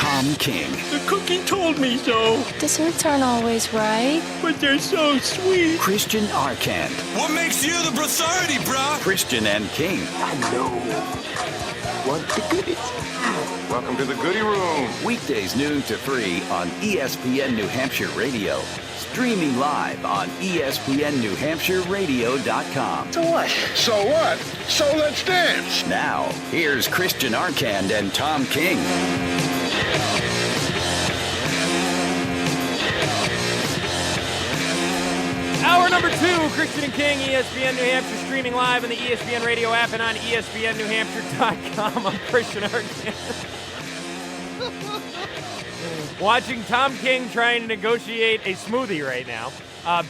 Tom King. The cookie told me so. Desserts aren't always right. But they're so sweet. Christian Arcand. What makes you the authority, brah? Christian and King. I know what the goodies. Welcome to the Goody Room. Weekdays noon to 3 on ESPN New Hampshire Radio. Streaming live on ESPNNewHampshireRadio.com. So what? So what? So let's dance. Now, here's Christian Arcand and Tom King. Hour number 2, Christian and King, ESPN New Hampshire, streaming live on the ESPN radio app and on ESPNNewHampshire.com. I'm Christian Arcand. Watching Tom King trying to negotiate a smoothie right now.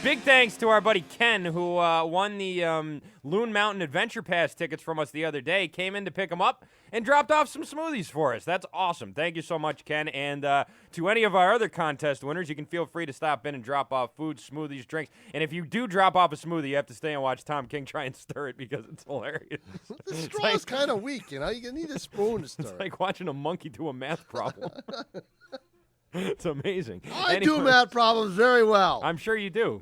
Big thanks to our buddy Ken, who won the Loon Mountain Adventure Pass tickets from us the other day. Came in to pick them up and dropped off some smoothies for us. That's awesome. Thank you so much, Ken. And to any of our other contest winners, you can feel free to stop in and drop off food, smoothies, drinks. And if you do drop off a smoothie, you have to stay and watch Tom King try and stir it because it's hilarious. The straw is kind of weak, you know? You need a spoon to stir It's like watching a monkey do a math problem. It's amazing. I do math problems very well. I'm sure you do.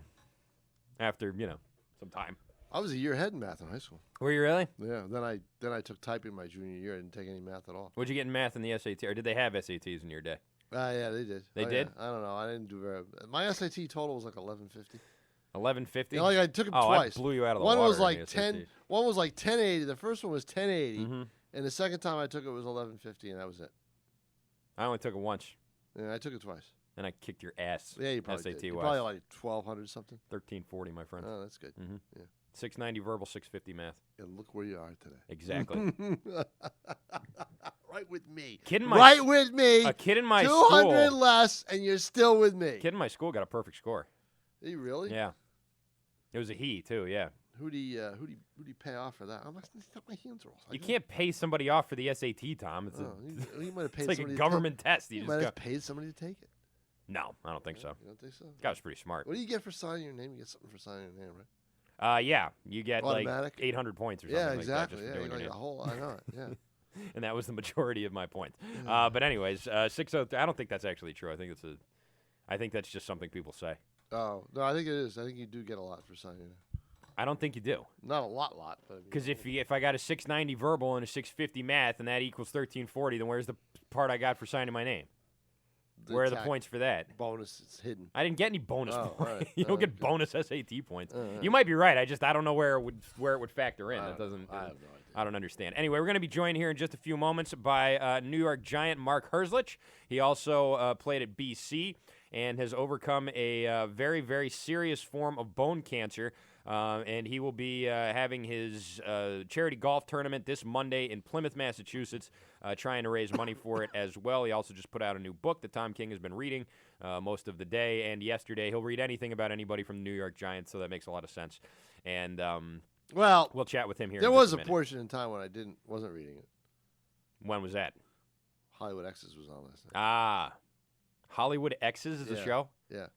After, some time. I was a year ahead in math in high school. Were you really? Yeah. Then I took typing my junior year. I didn't take any math at all. What'd you get in math in the SAT? Or did they have SATs in your day? Yeah, they did. They did? Yeah. I don't know. I didn't do very. My SAT total was like 1150. 1150? You know, like I took them I twice. blew you out of the one water. Was like in the 10. SATs. One was like 1080. The first one was 1080, Mm-hmm. and the second time I took it was 1150, and that was it. I only took it once. Yeah, I took it twice. And I kicked your ass. Yeah, you probably SAT did. You wise. probably like 1200 something. 1340, my friend. Oh, that's good. Mm-hmm. Yeah. 690 verbal, 650 math. And look where you are today. Exactly. Right with me. Right with me. A kid in my 200 school. less, and you're still with me. Kid in my school got a perfect score. Are you really? Yeah. It was a he too. Yeah. Who'd he pay off for that? My hands are all. You can't pay somebody off for the SAT, Tom. It's you might have paid. it's like a government test. You might have paid somebody to take it. No, I don't think so. You don't think so? Guy was pretty smart. What do you get for signing your name? You get something for signing your name, right? Yeah, you get Automatic? like 800 points or something. Yeah, exactly. Like that just for Yeah, doing you your got name. a whole. I know it. Yeah. And that was the majority of my points. But anyways, 603. I don't think that's actually true. I think that's just something people say. Oh no, I think it is. I think you do get a lot for signing it. I don't think you do. Not a lot, but Because if I got a 690 verbal and a 650 math and that equals 1340, then where's the part I got for signing my name? Where are the points for that? Bonus, it's hidden. I didn't get any bonus points. Right. You don't get bonus SAT points. You might be right. I don't know where it would factor in. I That have doesn't. no idea. I don't understand. Anyway, we're going to be joined here in just a few moments by New York Giant Mark Herzlich. He also played at BC and has overcome a very, very serious form of bone cancer. And he will be having his charity golf tournament this Monday in Plymouth, Massachusetts, trying to raise money for it as well. He also just put out a new book that Tom King has been reading most of the day and yesterday. He'll read anything about anybody from the New York Giants, so that makes a lot of sense. And we'll chat with him here. There in was just a portion in time when I wasn't reading it. When was that? Hollywood X's was on last night. Ah, Hollywood X's is the show? Yeah.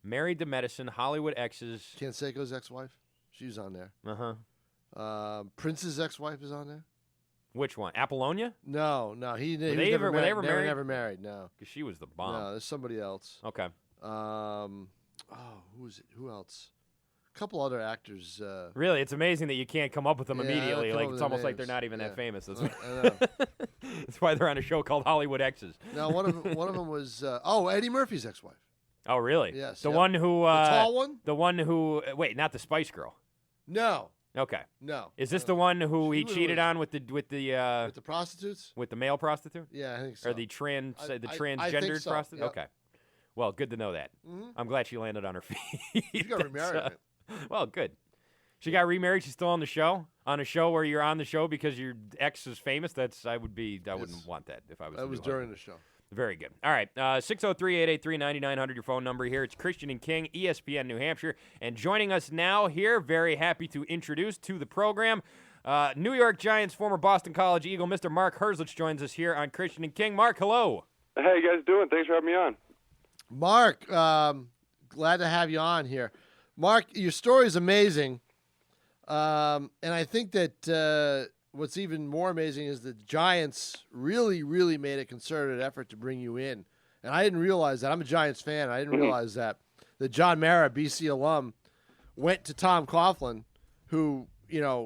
Married to Medicine, Hollywood X's. Canseco's ex-wife, she's on there. Uh-huh. Prince's ex-wife is on there. Which one? Apollonia? No, he Were was they never ever married. married? Never married. No, Because she was the bomb. no, there's somebody else. Okay. Who is it? Who else? A couple other actors. Really, it's amazing that you can't come up with them Yeah, I immediately. don't come Like up it's with almost their like they're names. not even Yeah. that famous. That's, I know. that's why they're on a show called Hollywood X's. No, one of them was Eddie Murphy's ex-wife. Oh, really? Yes. The yep. one who. The tall one? The one who. Wait, not the Spice Girl. No. Okay. No. Is this the one who he She cheated was- on with the With the prostitutes? with the male prostitute Yeah, I think so. or the I transgendered think so, prostitute? yep. Okay. Well, good to know that. Mhm. I'm glad she landed on her feet. She got That's, remarried. man. well, good. She got remarried. She's still on the show. On a show where you're on the show because your ex is famous. I wouldn't want that if I was. That was during the show. Very good. All right. 603-883-9900, your phone number here. It's Christian and King, ESPN New Hampshire. And joining us now here, very happy to introduce to the program, New York Giants, former Boston College Eagle, Mr. Mark Herzlich joins us here on Christian and King. Mark, hello. How you guys doing? Thanks for having me on. Mark, glad to have you on here. Mark, your story is amazing. And I think that what's even more amazing is the Giants really, really made a concerted effort to bring you in. And I didn't realize that. I'm a Giants fan. I didn't realize that John Mara, BC alum, went to Tom Coughlin, who,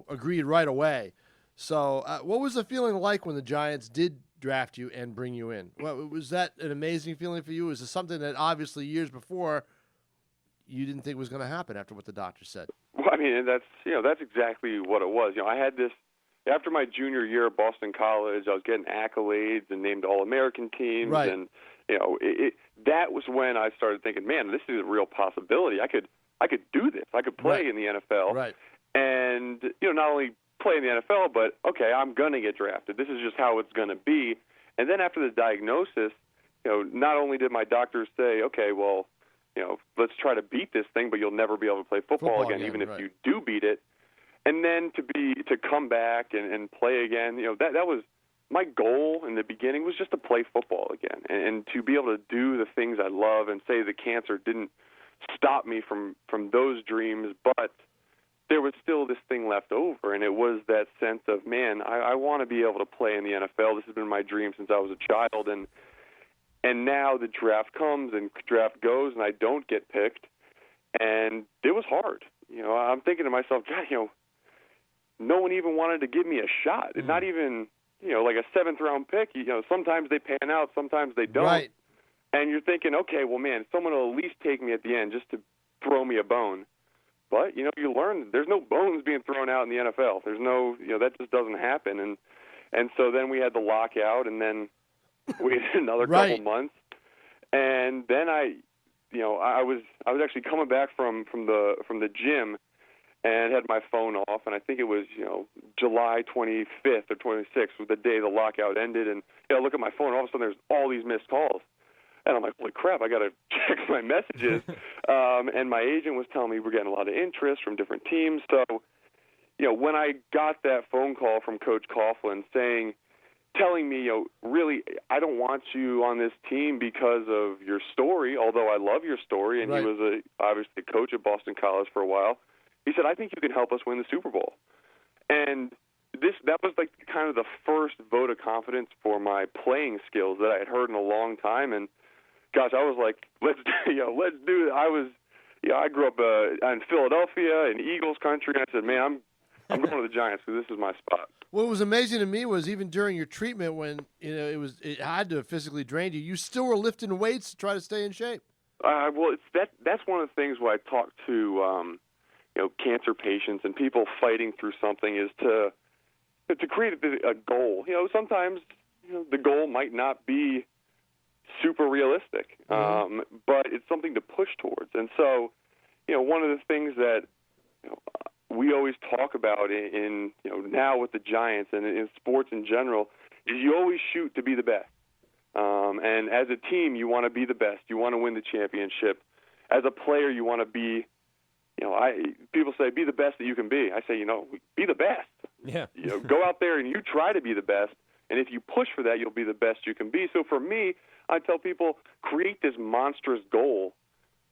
agreed right away. So what was the feeling like when the Giants did draft you and bring you in? Was that an amazing feeling for you? Was it something that obviously years before you didn't think was going to happen after what the doctor said? Well, I mean, that's exactly what it was. I had this after my junior year at Boston College. I was getting accolades and named All-American teams, right. And that was when I started thinking, man, this is a real possibility. I could do this. I could play in the NFL, right? And not only play in the NFL, but okay, I'm gonna get drafted. This is just how it's gonna be. And then after the diagnosis, not only did my doctors say, okay, well, let's try to beat this thing, but you'll never be able to play football again, even if you do beat it. And then to come back and play again, that was my goal in the beginning, was just to play football again and to be able to do the things I love, and say the cancer didn't stop me from those dreams, but there was still this thing left over, and it was that sense of, man, I want to be able to play in the NFL. This has been my dream since I was a child, and now the draft comes and draft goes, and I don't get picked, and it was hard. I'm thinking to myself, God, no one even wanted to give me a shot. Not even, like a 7th-round pick. Sometimes they pan out, sometimes they don't. Right. And you're thinking, okay, well, man, someone will at least take me at the end just to throw me a bone. But, you learn there's no bones being thrown out in the NFL. There's no, that just doesn't happen. And so then we had the lockout, and then we had another couple months. And then I was actually coming back from the gym and had my phone off, and I think it was, July 25th or 26th was the day the lockout ended. And I look at my phone, and all of a sudden there's all these missed calls. And I'm like, holy crap, I got to check my messages. And my agent was telling me we're getting a lot of interest from different teams. So, when I got that phone call from Coach Coughlin telling me, really, I don't want you on this team because of your story, although I love your story, and he was obviously a coach at Boston College for a while. He said, I think you can help us win the Super Bowl. And that was like kind of the first vote of confidence for my playing skills that I had heard in a long time. And gosh, I was like, let's do it. I grew up in Philadelphia in Eagles country, and I said, man, I'm going to the Giants because this is my spot. What was amazing to me was even during your treatment, when it had to have physically drained you, you still were lifting weights to try to stay in shape. Well, that's one of the things where I talk to cancer patients and people fighting through something, is to create a goal. Sometimes the goal might not be super realistic, but it's something to push towards. And so, one of the things that we always talk about in now with the Giants and in sports in general is you always shoot to be the best. And as a team, you want to be the best. You want to win the championship. As a player, you want to be, people say, be the best that you can be. I say, be the best. Yeah. Go out there and you try to be the best. And if you push for that, you'll be the best you can be. So for me, I tell people, create this monstrous goal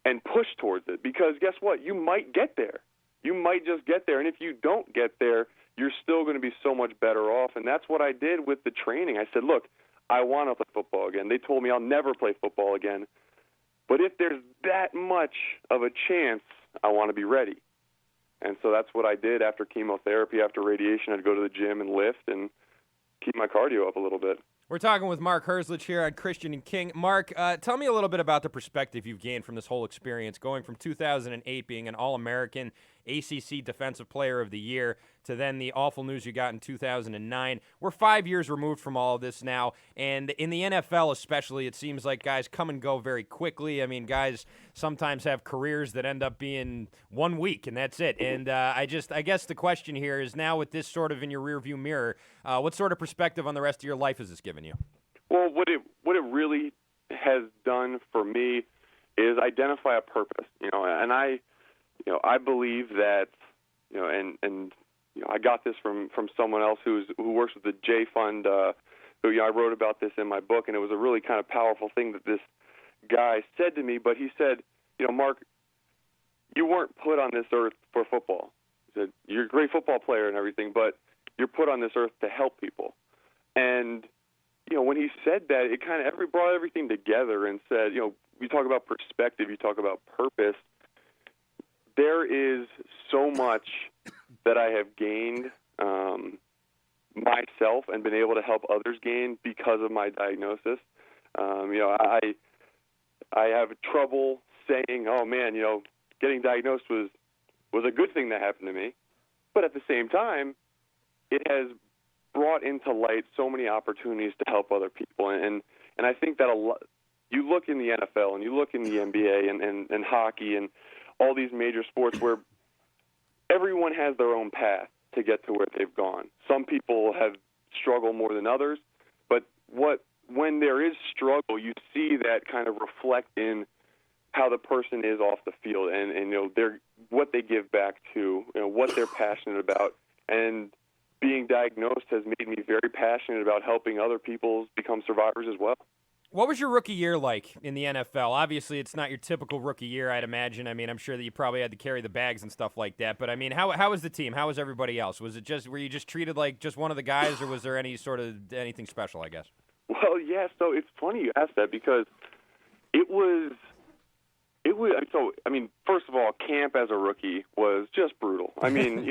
and push towards it, because guess what? You might get there. You might just get there. And if you don't get there, you're still going to be so much better off. And that's what I did with the training. I said, look, I want to play football again. They told me I'll never play football again. But if there's that much of a chance, I want to be ready. And so that's what I did after chemotherapy, after radiation. I'd go to the gym and lift and keep my cardio up a little bit. We're talking with Mark Herzlich here on Christian and King. Mark, tell me a little bit about the perspective you've gained from this whole experience, going from 2008 being an All-American ACC Defensive Player of the Year to then the awful news you got in 2009. We're 5 years removed from all of this now, and in the NFL especially, it seems like guys come and go very quickly. I mean, guys sometimes have careers that end up being 1 week, and that's it. And I guess the question here is, now with this sort of in your rearview mirror, what sort of perspective on the rest of your life has this given you? Well, what it really has done for me is identify a purpose, and I believe that, and I got this from someone else who works with the J Fund, who I wrote about this in my book, and it was a really kind of powerful thing that this guy said to me. But he said, Mark, you weren't put on this earth for football. He said, you're a great football player and everything, but you're put on this earth to help people. And, when he said that, it kind of brought everything together and said, you talk about perspective, you talk about purpose. There is so much that I have gained myself and been able to help others gain because of my diagnosis. I have trouble saying, oh, man, getting diagnosed was a good thing that happened to me. But at the same time, it has brought into light so many opportunities to help other people. And I think that you look in the NFL and you look in the NBA and hockey and all these major sports where everyone has their own path to get to where they've gone. Some people have struggled more than others, but when there is struggle, you see that kind of reflect in how the person is off the field and what they give back to, what they're passionate about. And being diagnosed has made me very passionate about helping other people become survivors as well. What was your rookie year like in the NFL? Obviously, it's not your typical rookie year, I'd imagine. I mean, I'm sure that you probably had to carry the bags and stuff like that. But, I mean, how was the team? How was everybody else? Were you just treated like just one of the guys, or was there anything special, I guess? Well, yeah, so it's funny you asked that because it was so, I mean, first of all, camp as a rookie was just brutal. I mean,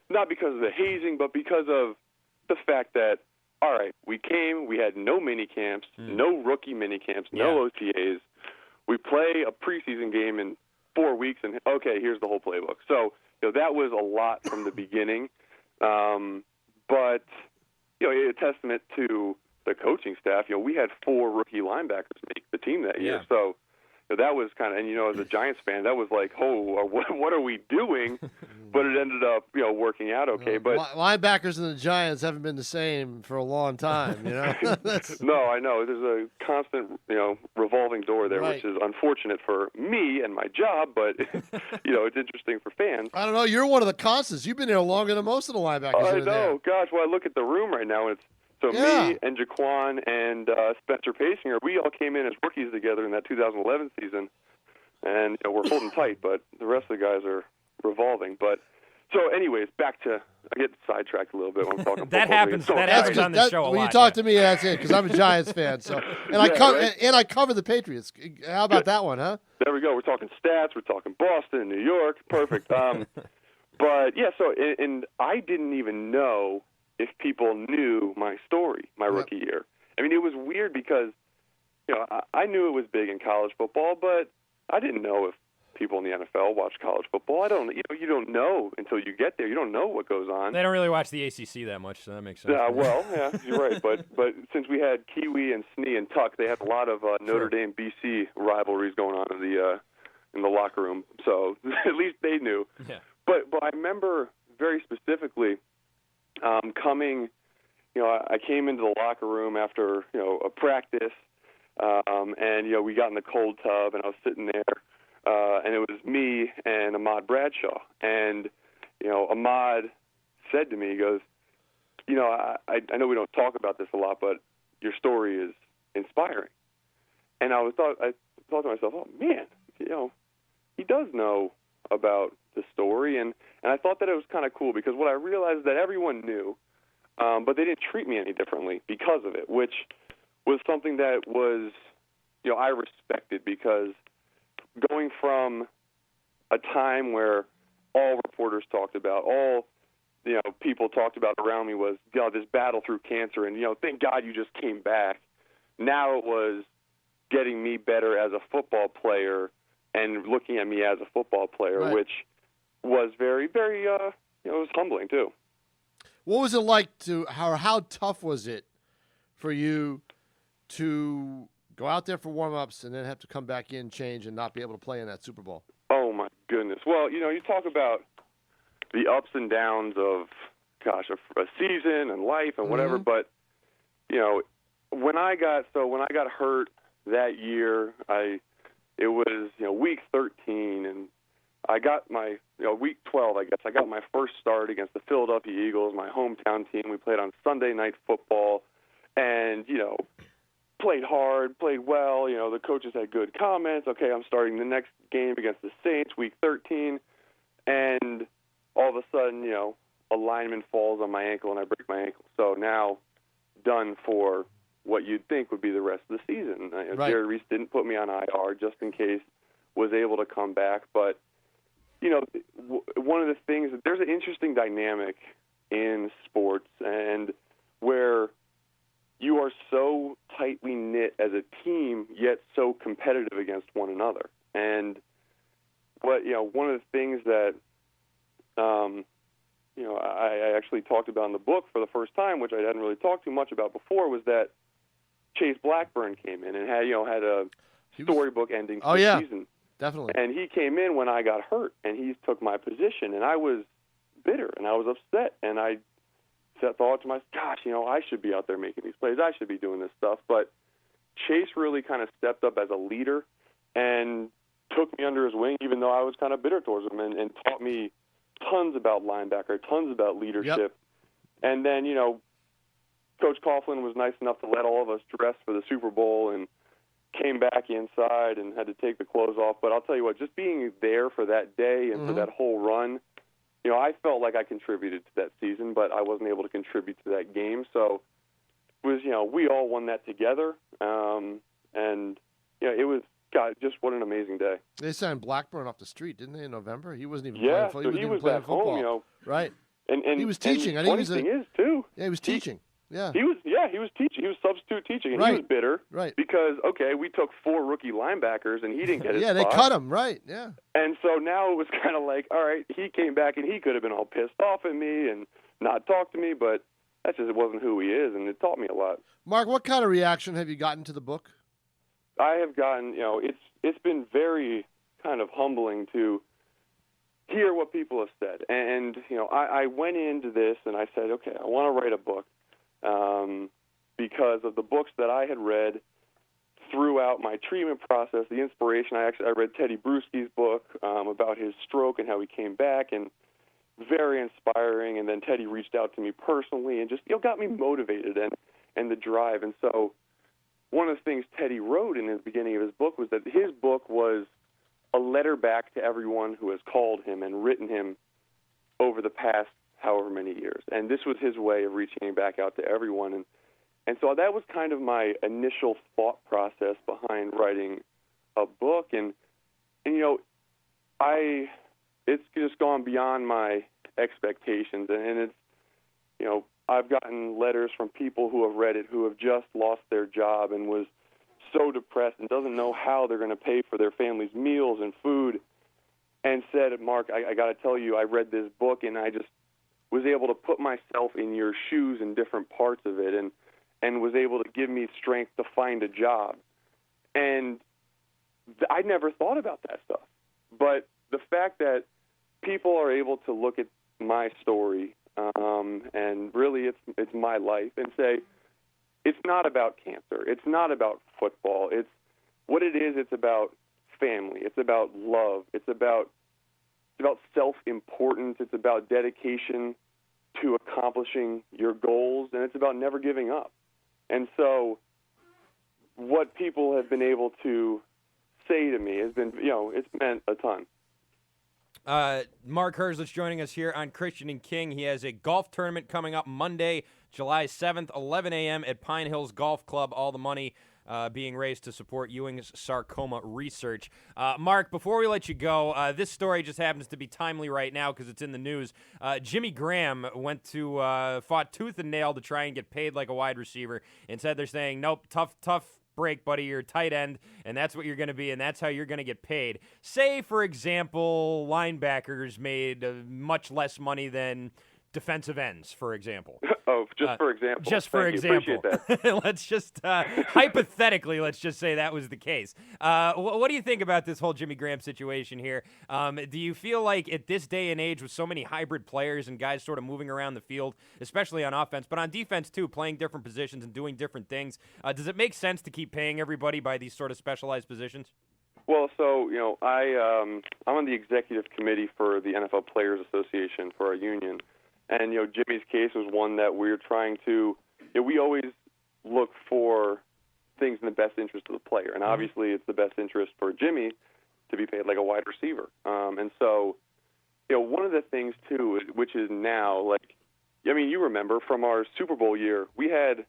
not because of the hazing, but because of the fact that, all right, we had no mini camps, no rookie mini camps, no OTAs. We play a preseason game in 4 weeks, and okay, here's the whole playbook. So, that was a lot from the beginning. But, a testament to the coaching staff. We had 4 rookie linebackers make the team that year. So, that was kind of, and as a Giants fan, that was like, oh, what are we doing? But it ended up, working out okay. But linebackers and the Giants haven't been the same for a long time. No, I know. There's a constant, revolving door there, right. Which is unfortunate for me and my job, but it's interesting for fans. I don't know. You're one of the constants. You've been there longer than most of the linebackers. I know. Gosh, well, I look at the room right now, and it's. So me and Jaquan and Spencer Pasinger, we all came in as rookies together in that 2011 season, and we're holding tight, but the rest of the guys are revolving. But so, anyways, I get sidetracked a little bit when I'm talking. That happens. That happens on the show a lot. When you talk to me, that's it, because I'm a Giants fan. So, and I cover the Patriots. How about that one, huh? There we go. We're talking stats. We're talking Boston, New York. Perfect. But yeah, so and I didn't even know if people knew my story, my rookie year. I mean, it was weird because, I knew it was big in college football, but I didn't know if people in the NFL watch college football. You don't know until you get there. You don't know what goes on. They don't really watch the ACC that much, so that makes sense. Yeah, you're right. But since we had Kiwi and Snee and Tuck, they had a lot of Notre Dame BC rivalries going on in the locker room. So at least they knew. Yeah. But I remember very specifically coming, I came into the locker room after, a practice, and, we got in the cold tub, and I was sitting there, and it was me and Ahmad Bradshaw. And, Ahmad said to me, he goes, I know we don't talk about this a lot, but your story is inspiring. And I thought to myself, oh, man, he does know about the story, and I thought that it was kind of cool because what I realized is that everyone knew, but they didn't treat me any differently because of it, which was something that was, I respected because going from a time where all reporters talked about, all, people talked about around me was, this battle through cancer, and, thank God you just came back. Now it was getting me better as a football player and looking at me as a football player, right. Which was very, very, it was humbling too. What was it like how tough was it for you to go out there for warm-ups and then have to come back in, change, and not be able to play in that Super Bowl? Oh, my goodness. Well, you talk about the ups and downs of, a season and life and whatever, but, when I got hurt that year, it was, week 13, and I got my, week 12, I guess. I got my first start against the Philadelphia Eagles, my hometown team. We played on Sunday Night Football and, played hard, played well. The coaches had good comments. Okay, I'm starting the next game against the Saints, week 13. And all of a sudden, a a lineman falls on my ankle and I break my ankle. So now done for what you'd think would be the rest of the season. Right. Jerry Reese didn't put me on IR just in case, was able to come back. But, one of the things, there's an interesting dynamic in sports and where you are so tightly knit as a team, yet so competitive against one another. And one of the things that, I actually talked about in the book for the first time, which I hadn't really talked too much about before, was that Chase Blackburn came in and had a storybook ending to the season. Definitely. And he came in when I got hurt, and he took my position, and I was bitter, and I was upset, and I thought to myself, gosh, I should be out there making these plays. I should be doing this stuff. But Chase really kind of stepped up as a leader and took me under his wing, even though I was kind of bitter towards him, and taught me tons about linebacker, tons about leadership. Yep. And then, Coach Coughlin was nice enough to let all of us dress for the Super Bowl and came back inside and had to take the clothes off. But I'll tell you what, just being there for that day and for that whole run, I felt like I contributed to that season, but I wasn't able to contribute to that game. So it was, we all won that together. It was, God, just what an amazing day. They signed Blackburn off the street, didn't they, in November? He wasn't even playing football. So he was at home, Right. And he was teaching. And I think the funny thing is, too. Yeah, he was teaching. Yeah. He was teaching. He was substitute teaching, and Right. he was bitter. Right. Because, we took 4 rookie linebackers, and he didn't get his Yeah, they spot. cut him. Right, yeah. And so now it was kind of like, all right, he came back, and he could have been all pissed off at me and not talked to me, but that's just, it wasn't who he is, and it taught me a lot. Mark, what kind of reaction have you gotten to the book? I have gotten, it's been very kind of humbling to hear what people have said. And, I went into this and I said, okay, I want to write a book because of the books that I had read throughout my treatment process, the inspiration. I read Teddy Bruschi's book about his stroke and how he came back, and very inspiring. And then Teddy reached out to me personally and just, got me motivated and the drive. And so one of the things Teddy wrote in the beginning of his book was that his book was a letter back to everyone who has called him and written him over the past however many years. And this was his way of reaching back out to everyone. And so that was kind of my initial thought process behind writing a book. And it's just gone beyond my expectations. And it's, I've gotten letters from people who have read it who have just lost their job and was so depressed and doesn't know how they're going to pay for their family's meals and food, and said, Mark, I got to tell you, I read this book and I just was able to put myself in your shoes in different parts of it and was able to give me strength to find a job. And I never thought about that stuff. But the fact that people are able to look at my story and really it's my life and say, it's not about cancer. It's not about football. It's what it is. It's about family. It's about love. It's about self-importance. It's about dedication to accomplishing your goals, and it's about never giving up. And so what people have been able to say to me has been, it's meant a ton. Mark Herzlich joining us here on Christian and King. He has a golf tournament coming up Monday, July 7th, 11 a.m. at Pine Hills Golf Club. All the money being raised to support Ewing's sarcoma research. Mark, before we let you go, this story just happens to be timely right now because it's in the news. Jimmy Graham fought tooth and nail to try and get paid like a wide receiver. Instead, they're saying, nope, tough break, buddy. You're a tight end, and that's what you're going to be, and that's how you're going to get paid. Say, for example, linebackers made much less money than defensive ends, for example. Oh, just for example. Just for example. Appreciate that. Let's just, hypothetically, let's just say that was the case. What do you think about this whole Jimmy Graham situation here? Do you feel like at this day and age with so many hybrid players and guys sort of moving around the field, especially on offense, but on defense too, playing different positions and doing different things, does it make sense to keep paying everybody by these sort of specialized positions? Well, so, I'm on the executive committee for the NFL Players Association for our union. And, Jimmy's case was one that we're trying to, we always look for things in the best interest of the player. And obviously it's the best interest for Jimmy to be paid like a wide receiver. And so, one of the things, too, which coaches now, like, I mean, you remember from our Super Bowl year, we had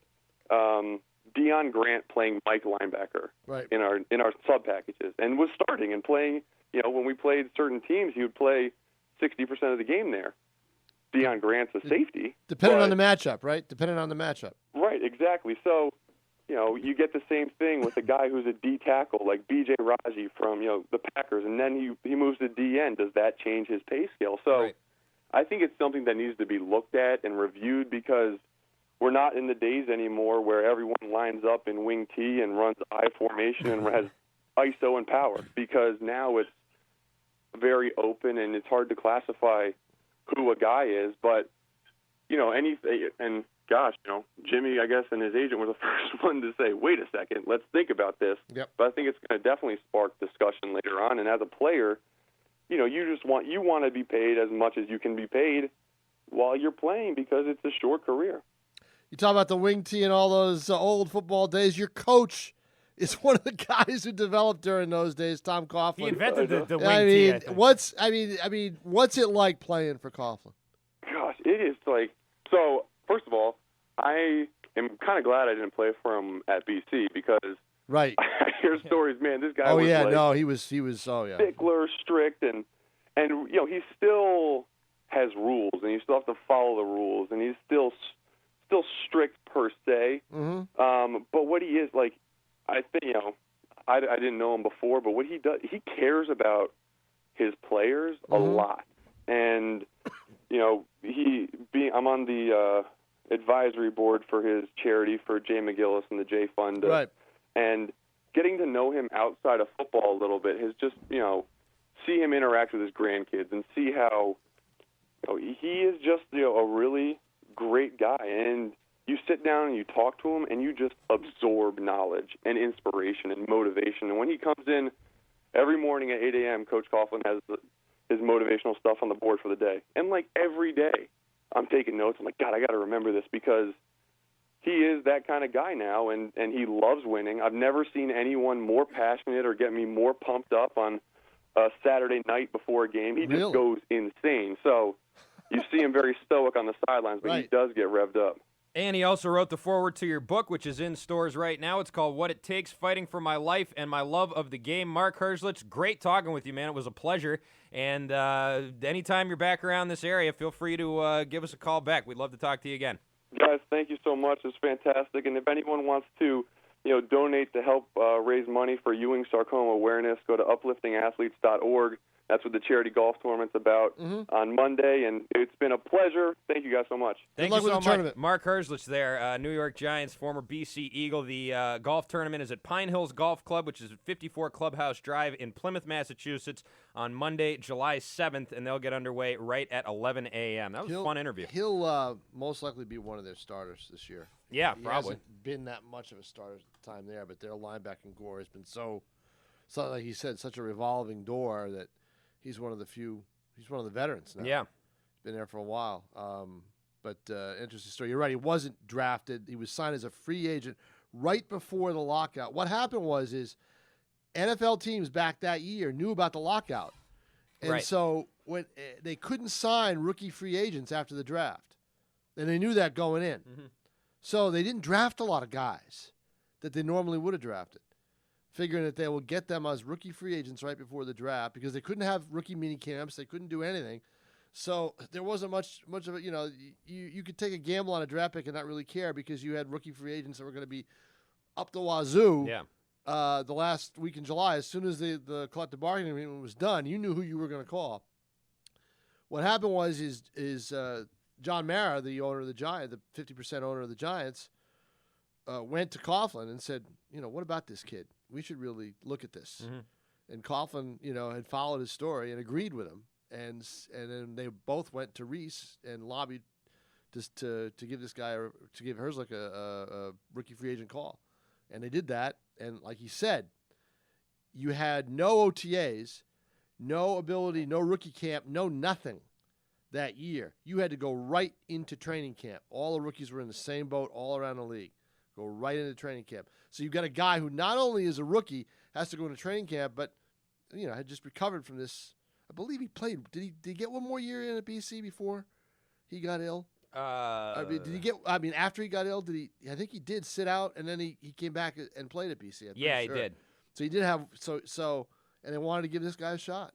Deion Grant playing Mike linebacker in our sub packages, and was starting and playing. You know, when we played certain teams, he would play 60% of the game there. Deion Grant's a safety. Depending on the matchup, right? Depending on the matchup. Right, exactly. So, you know, you get the same thing with a guy who's a D tackle like B.J. Raji from, you know, the Packers, and then he moves to DN. Does that change his pay scale? So I think it's something that needs to be looked at and reviewed, because we're not in the days anymore where everyone lines up in wing T and runs I formation and has ISO and power, because now it's very open and it's hard to classify who a guy is. But, you know, and gosh, you know, Jimmy, I guess, and his agent were the first one to say, wait a second, let's think about this. Yep. But I think it's going to definitely spark discussion later on. And as a player, you know, you want to be paid as much as you can be paid while you're playing, because it's a short career. You talk about the wing tee and all those old football days. Your coach is one of the guys who developed during those days, Tom Coughlin. He invented the wing tee. I mean, what's it like playing for Coughlin? Gosh, it is like, so first of all, I am kind of glad I didn't play for him at BC, because I hear stories, man, this guy he was stickler, strict, and you know, he still has rules, and you still have to follow the rules, and he's still strict per se. Mm-hmm. But what he is, like, I think, you know, I didn't know him before, but what he does, he cares about his players a lot. And, you know, I'm on the advisory board for his charity for Jay McGillis and the Jay Fund. And getting to know him outside of football a little bit has just, you know, see him interact with his grandkids and see how, you know, he is just, you know, a really great guy. And you sit down and you talk to him and you just absorb knowledge and inspiration and motivation. And when he comes in every morning at 8 a.m., Coach Coughlin has his motivational stuff on the board for the day. And, like, every day I'm taking notes. I'm like, God, I got to remember this, because he is that kind of guy now, and he loves winning. I've never seen anyone more passionate or get me more pumped up on a Saturday night before a game. He just goes insane. So you see him very stoic on the sidelines, but he does get revved up. And he also wrote the foreword to your book, which is in stores right now. It's called What It Takes, Fighting for My Life and My Love of the Game. Mark Herzlich, great talking with you, man. It was a pleasure. And anytime you're back around this area, feel free to give us a call back. We'd love to talk to you again. Guys, thank you so much. It's fantastic. And if anyone wants to, you know, donate to help raise money for Ewing sarcoma awareness, go to upliftingathletes.org. That's what the charity golf tournament's about on Monday, and it's been a pleasure. Thank you guys so much. Thank you so much. Mark Herzlich there, New York Giants, former BC Eagle. The golf tournament is at Pine Hills Golf Club, which is at 54 Clubhouse Drive in Plymouth, Massachusetts, on Monday, July 7th, and they'll get underway right at 11 a.m. That was a fun interview. He'll most likely be one of their starters this year. Yeah, he probably. Hasn't been that much of a starter time there, but their linebacking core has been so like he said, such a revolving door that he's one of the few. He's one of the veterans now. Yeah, been there for a while. But interesting story. You're right. He wasn't drafted. He was signed as a free agent right before the lockout. What happened was NFL teams back that year knew about the lockout, and so when they couldn't sign rookie free agents after the draft, and they knew that going in, so they didn't draft a lot of guys that they normally would have drafted, figuring that they will get them as rookie free agents right before the draft, because they couldn't have rookie mini camps, they couldn't do anything. So there wasn't much of it. You know, you could take a gamble on a draft pick and not really care, because you had rookie free agents that were going to be up the wazoo. Yeah. The last week in July, as soon as the collective bargaining agreement was done, you knew who you were going to call. What happened was John Mara, the owner of the Giants, the 50% owner of the Giants, went to Coughlin and said, you know, what about this kid? We should really look at this. And Coughlin, you know, had followed his story and agreed with him. And then they both went to Reese and lobbied to give this guy, to give Herzlich a rookie free agent call. And they did that. And like he said, you had no OTAs, no ability, no rookie camp, no nothing that year. You had to go right into training camp. All the rookies were in the same boat all around the league. Go right into training camp. So you've got a guy who not only is a rookie, has to go into training camp, but, you know, had just recovered from this. I believe he played. Did he get one more year in at BC before he got ill? Did he get? I mean, after he got ill, did he? I think he did sit out, and then he came back and played at BC. Yeah, he did. So he did have and they wanted to give this guy a shot.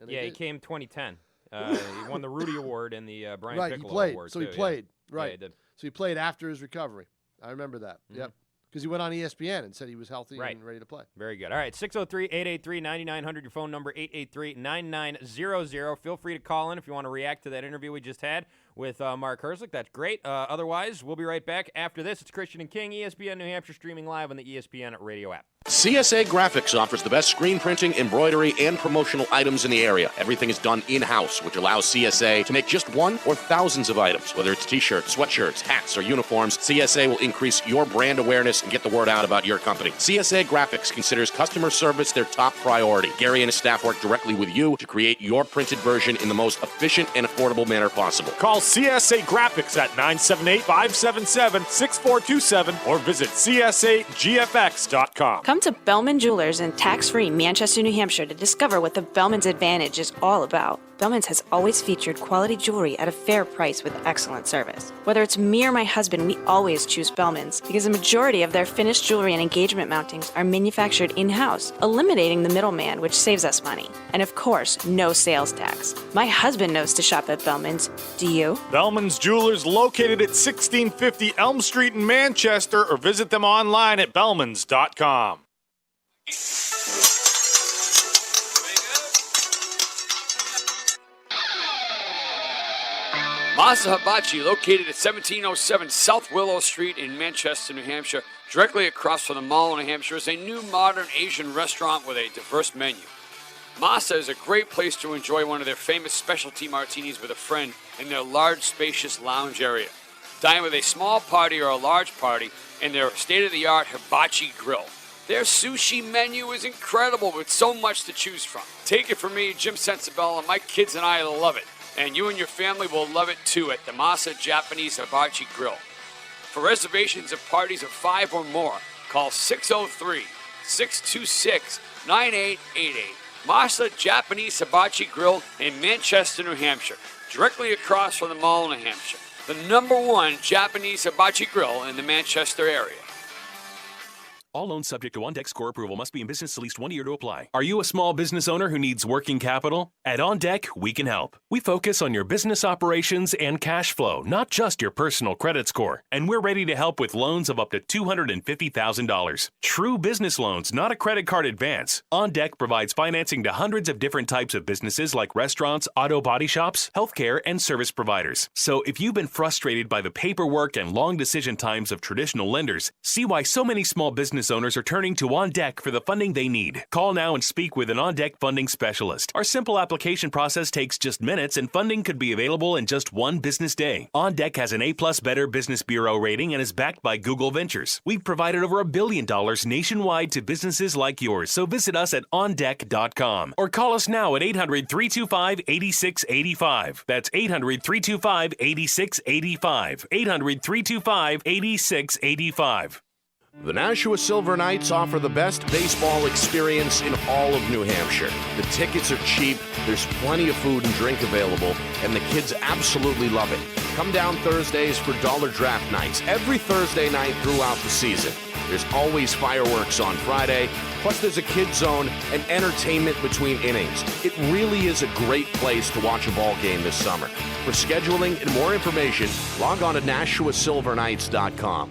Yeah, he came 2010. He won the Rudy Award and the Brian Piccolo Award. Award. So he played. Yeah. Right. Yeah, he did. So he played after his recovery. I remember that. Mm-hmm. Yep. Because he went on ESPN and said he was healthy and ready to play. Very good. All right, 603-883-9900, your phone number, 883-9900. Feel free to call in if you want to react to that interview we just had with Mark Herzlich. That's great. Otherwise, we'll be right back after this. It's Christian and King, ESPN New Hampshire, streaming live on the ESPN radio app. CSA Graphics offers the best screen printing, embroidery, and promotional items in the area. Everything is done in-house, which allows CSA to make just one or thousands of items. Whether it's t-shirts, sweatshirts, hats, or uniforms, CSA will increase your brand awareness and get the word out about your company. CSA Graphics considers customer service their top priority. Gary and his staff work directly with you to create your printed version in the most efficient and affordable manner possible. Call CSA Graphics at 978-577-6427 or visit csagfx.com. Come to Bellman Jewelers in tax-free Manchester, New Hampshire to discover what the Bellman's Advantage is all about. Bellman's has always featured quality jewelry at a fair price with excellent service. Whether it's me or my husband, we always choose Bellman's because a majority of their finished jewelry and engagement mountings are manufactured in-house, eliminating the middleman, which saves us money. And of course, no sales tax. My husband knows to shop at Bellman's. Do you? Bellman's Jewelers located at 1650 Elm Street in Manchester, or visit them online at bellmans.com. Masa Hibachi, located at 1707 South Willow Street in Manchester, New Hampshire, directly across from the Mall of New Hampshire, is a new modern Asian restaurant with a diverse menu. Masa is a great place to enjoy one of their famous specialty martinis with a friend in their large, spacious lounge area. Dine with a small party or a large party in their state-of-the-art hibachi grill. Their sushi menu is incredible with so much to choose from. Take it from me, Jim Sensabella, my kids and I love it. And you and your family will love it too at the Masa Japanese Hibachi Grill. For reservations of parties of 5 or more, call 603-626-9888. Masa Japanese Hibachi Grill in Manchester, New Hampshire, directly across from the Mall of New Hampshire. The #1 Japanese Hibachi Grill in the Manchester area. All loans subject to OnDeck score approval must be in business at least 1 year to apply. Are you a small business owner who needs working capital? At OnDeck, we can help. We focus on your business operations and cash flow, not just your personal credit score. And we're ready to help with loans of up to $250,000. True business loans, not a credit card advance. OnDeck provides financing to hundreds of different types of businesses like restaurants, auto body shops, healthcare, and service providers. So if you've been frustrated by the paperwork and long decision times of traditional lenders, see why so many small business owners are turning to OnDeck for the funding they need. Call now and speak with an OnDeck funding specialist. Our simple application process takes just minutes, and funding could be available in just 1 business day. OnDeck has an A+ Better Business Bureau rating and is backed by Google Ventures. We've provided over $1 billion nationwide to businesses like yours, so visit us at ondeck.com or call us now at 800-325-8685. That's 800-325-8685. 800-325-8685. The Nashua Silver Knights offer the best baseball experience in all of New Hampshire. The tickets are cheap, there's plenty of food and drink available, and the kids absolutely love it. Come down Thursdays for dollar draft nights, every Thursday night throughout the season. There's always fireworks on Friday, plus there's a kids zone and entertainment between innings. It really is a great place to watch a ball game this summer. For scheduling and more information, log on to NashuaSilverKnights.com.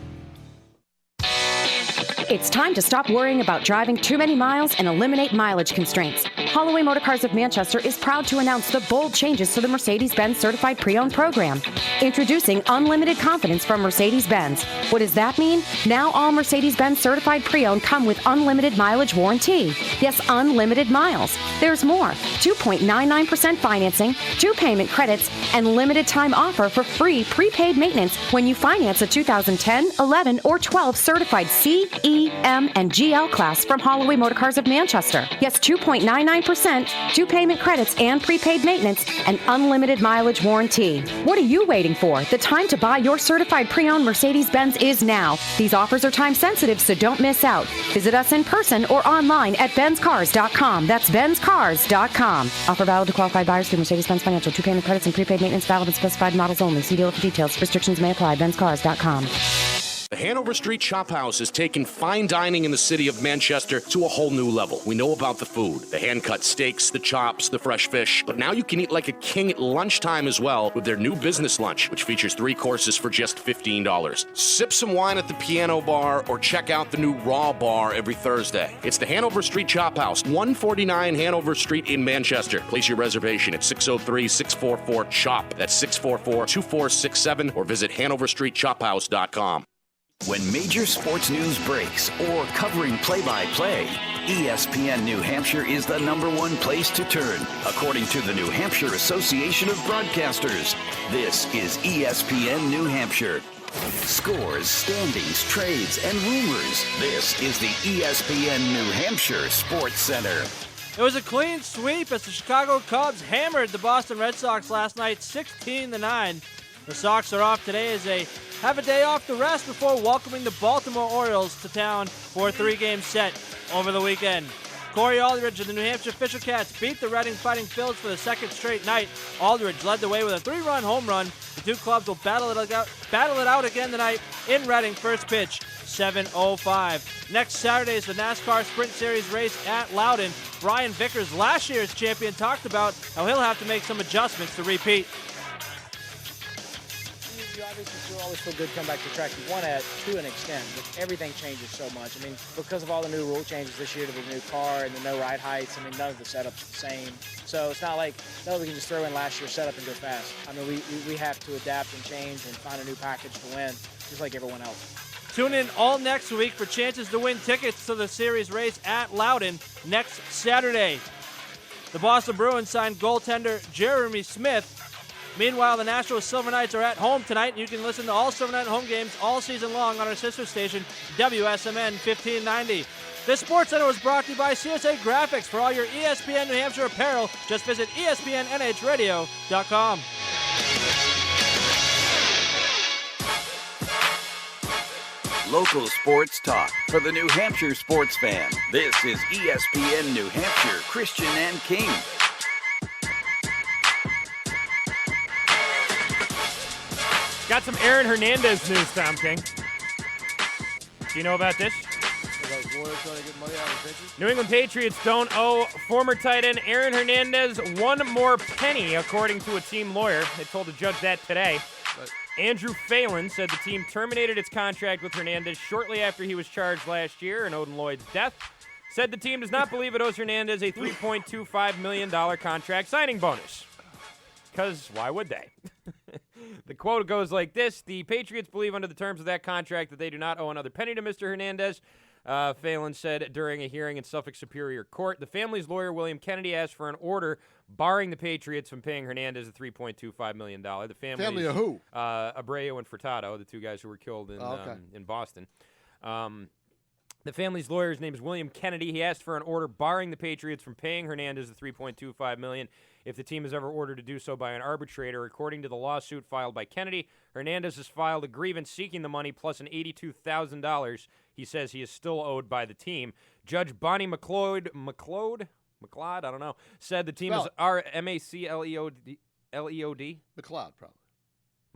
It's time to stop worrying about driving too many miles and eliminate mileage constraints. Holloway Motor Cars of Manchester is proud to announce the bold changes to the Mercedes-Benz Certified Pre-Owned program. Introducing Unlimited Confidence from Mercedes-Benz. What does that mean? Now all Mercedes-Benz Certified Pre-Owned come with unlimited mileage warranty. Yes, unlimited miles. There's more. 2.99% financing, 2 payment credits, and limited time offer for free prepaid maintenance when you finance a 2010, 11, or 12 certified C, E, M, and GL class from Holloway Motor Cars of Manchester. Yes, 2.99% 0%, 2 payment credits and prepaid maintenance, and unlimited mileage warranty. What are you waiting for? The time to buy your certified pre-owned Mercedes-Benz is now. These offers are time sensitive, so don't miss out. Visit us in person or online at benzcars.com. That's benzcars.com. Offer valid to qualified buyers through Mercedes-Benz Financial. 2 payment credits and prepaid maintenance valid in specified models only. See dealer for details. Restrictions may apply. benzcars.com. The Hanover Street Chop House is taking fine dining in the city of Manchester to a whole new level. We know about the food, the hand-cut steaks, the chops, the fresh fish, but now you can eat like a king at lunchtime as well with their new business lunch, which features 3 courses for just $15. Sip some wine at the piano bar or check out the new Raw Bar every Thursday. It's the Hanover Street Chop House, 149 Hanover Street in Manchester. Place your reservation at 603-644-CHOP. That's 644-2467 or visit HanoverStreetChopHouse.com. When major sports news breaks or covering play-by-play, ESPN New Hampshire is the #1 place to turn, according to the New Hampshire Association of Broadcasters. This is ESPN New Hampshire. Scores, standings, trades, and rumors. This is the ESPN New Hampshire Sports Center. It was a clean sweep as the Chicago Cubs hammered the Boston Red Sox last night, 16-9. The Sox are off today as they have a day off to rest before welcoming the Baltimore Orioles to town for a 3-game set over the weekend. Corey Aldridge and the New Hampshire Fisher Cats beat the Reading Fighting Phils for the second straight night. Aldridge led the way with a 3-run home run. The two clubs will battle it out again tonight in Reading. First pitch, 7:05. Next Saturday is the NASCAR Sprint Series race at Loudon. Brian Vickers, last year's champion, talked about how he'll have to make some adjustments to repeat. You obviously always feel good coming back to the track. You want to an extent, but everything changes so much. I mean, because of all the new rule changes this year to the new car and the no ride heights, I mean, none of the setups the same. So it's not like, no, we can just throw in last year's setup and go fast. I mean, we have to adapt and change and find a new package to win, just like everyone else. Tune in all next week for chances to win tickets to the series race at Loudon next Saturday. The Boston Bruins signed goaltender Jeremy Smith. Meanwhile, the Nashua Silver Knights are at home tonight. You can listen to all Silver Knight home games all season long on our sister station, WSMN 1590. This Sports Center was brought to you by CSA Graphics. For all your ESPN New Hampshire apparel, just visit ESPNNHradio.com. Local sports talk for the New Hampshire sports fan. This is ESPN New Hampshire, Christian and King. Got some Aaron Hernandez news, Tom King. Do you know about this? New England Patriots don't owe former tight end Aaron Hernandez one more penny, according to a team lawyer. They told the judge that today. Andrew Phelan said the team terminated its contract with Hernandez shortly after he was charged last year in Odin Lloyd's death. Said the team does not believe it owes Hernandez a $3.25 million contract signing bonus. Because why would they? The quote goes like this: the Patriots believe under the terms of that contract that they do not owe another penny to Mr. Hernandez. Phelan said during a hearing in Suffolk Superior Court. The family's lawyer, William Kennedy, asked for an order barring the Patriots from paying Hernandez a $3.25 million. The family of who? Abreu and Furtado, the two guys who were killed in Boston. The family's lawyer's name is William Kennedy. He asked for an order barring the Patriots from paying Hernandez the $3.25 million if the team is ever ordered to do so by an arbitrator. According to the lawsuit filed by Kennedy, Hernandez has filed a grievance seeking the money plus an $82,000 he says he is still owed by the team. Judge Bonnie McLeod, I don't know, said the team is MACLEOD. McLeod, probably.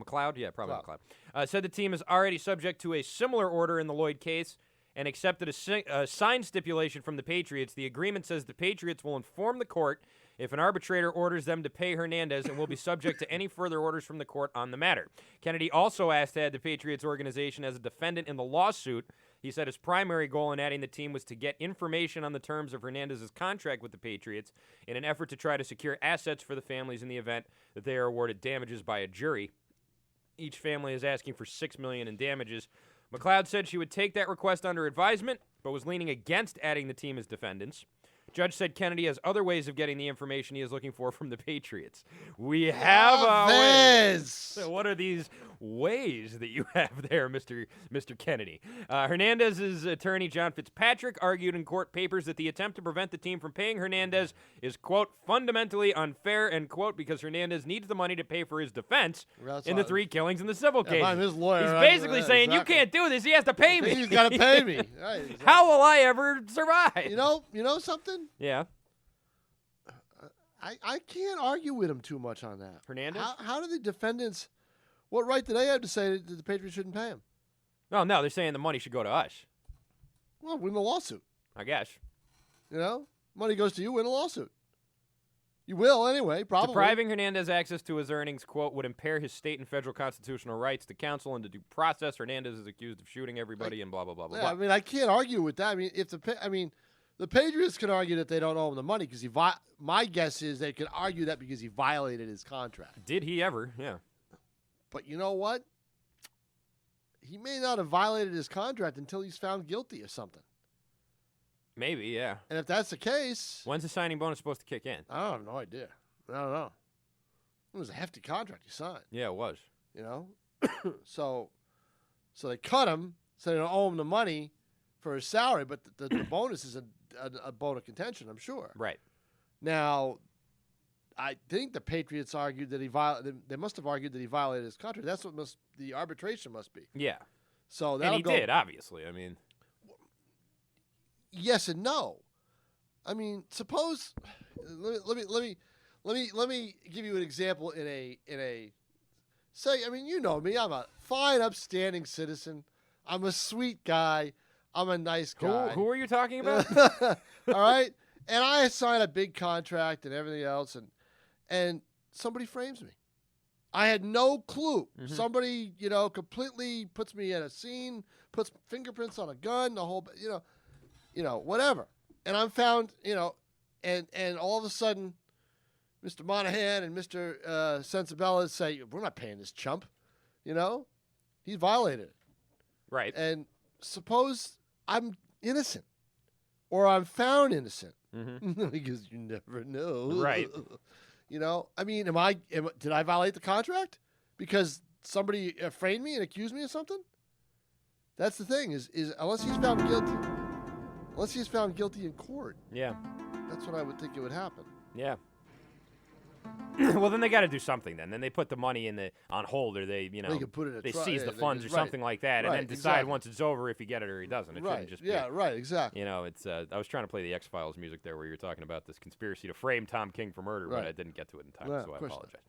McLeod? Yeah, probably McLeod. Said the team is already subject to a similar order in the Lloyd case and accepted a signed stipulation from the Patriots. The agreement says the Patriots will inform the court if an arbitrator orders them to pay Hernandez and will be subject to any further orders from the court on the matter. Kennedy also asked to add the Patriots organization as a defendant in the lawsuit. He said his primary goal in adding the team was to get information on the terms of Hernandez's contract with the Patriots in an effort to try to secure assets for the families in the event that they are awarded damages by a jury. Each family is asking for $6 million in damages. McLeod said she would take that request under advisement, but was leaning against adding the team as defendants. Judge said Kennedy has other ways of getting the information he is looking for from the Patriots. We have ways. So what are these ways that you have there, Mr. Kennedy? Hernandez's attorney, John Fitzpatrick, argued in court papers that the attempt to prevent the team from paying Hernandez is, quote, fundamentally unfair, end quote, because Hernandez needs the money to pay for his defense in the 3 killings in the civil case. I'm his lawyer. He's basically saying, you can't do this. He has to pay me. He's got to pay me. Right, exactly. How will I ever survive? You know something? Yeah. I can't argue with him too much on that. Hernandez? How do the defendants, what right do they have to say that the Patriots shouldn't pay him? No, they're saying the money should go to us. Well, win the lawsuit. I guess. Money goes to you, win a lawsuit. You will anyway, probably. Depriving Hernandez access to his earnings, quote, would impair his state and federal constitutional rights to counsel and to due process. Hernandez is accused of shooting everybody and blah, blah, blah, blah, blah. I mean, I can't argue with that. I mean, the Patriots can argue that they don't owe him the money because my guess is they could argue that because he violated his contract. Did he ever? Yeah. But you know what? He may not have violated his contract until he's found guilty of something. Maybe, yeah. And if that's the case... When's the signing bonus supposed to kick in? I have no idea. I don't know. It was a hefty contract you signed. Yeah, it was. So they cut him, so they don't owe him the money for his salary, but the bonus is a bone of contention, I'm sure. Right. Now, I think the Patriots argued that they must have argued that he violated his contract. That's what the arbitration must be. Yeah. So and he did, obviously. I mean... Yes and no. I mean, suppose let me give you an example in a say. I mean, you know me. I'm a fine, upstanding citizen. I'm a sweet guy. I'm a nice guy. Who are you talking about? All right, and I sign a big contract and everything else, and somebody frames me. I had no clue. Mm-hmm. Somebody, completely puts me in a scene, puts fingerprints on a gun, the whole, whatever. And I'm found, and all of a sudden, Mr. Monahan and Mr. Sensabella say, we're not paying this chump. He violated it. Right. And suppose I'm innocent or I'm found innocent. Mm-hmm. Because you never know. Right. I mean, did I violate the contract because somebody framed me and accused me of something? That's the thing is unless he's found guilty in court. Yeah. That's what I would think it would happen. Yeah. Well, then they got to do something. Then they put the money on hold, or they can put it. They seize the funds or something like that, and then decide once it's over if you get it or he doesn't. It shouldn't just be. Yeah. Right. Exactly. It's. I was trying to play the X-Files music there, where you're talking about this conspiracy to frame Tom King for murder, but I didn't get to it in time, so I apologize.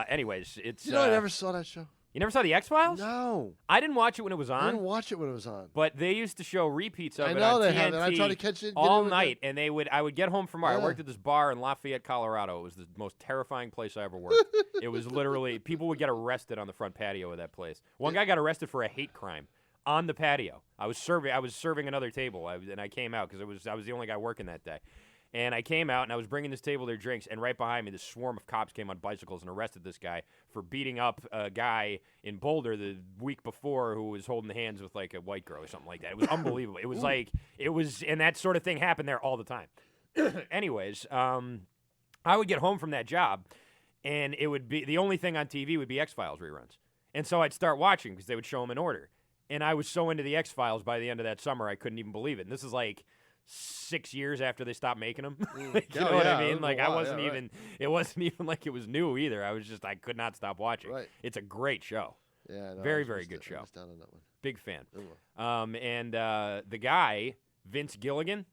Anyways, it's. I never saw that show. You never saw the X-Files? No. I didn't watch it when it was on. I didn't watch it when it was on. But they used to show repeats of it know on they TNT have, and I tried to catch it all night. And I would get home from work. I worked at this bar in Lafayette, Colorado. It was the most terrifying place I ever worked. It was literally, people would get arrested on the front patio of that place. One guy got arrested for a hate crime on the patio. I was serving another table, and I came out because I was the only guy working that day. And I came out, and I was bringing this table their drinks, and right behind me, this swarm of cops came on bicycles and arrested this guy for beating up a guy in Boulder the week before who was holding hands with, like, a white girl or something like that. It was unbelievable. It was and that sort of thing happened there all the time. Anyways, I would get home from that job, and it would be, the only thing on TV would be X-Files reruns. And so I'd start watching because they would show them in order. And I was so into the X-Files by the end of that summer, I couldn't even believe it. And this is like 6 years after they stopped making them. You know what I mean? Like, it wasn't even like it was new either. I could not stop watching. Right. It's a great show. Yeah. No, very, very good show. I was down on that one. Big fan. And the guy, Vince Gilligan,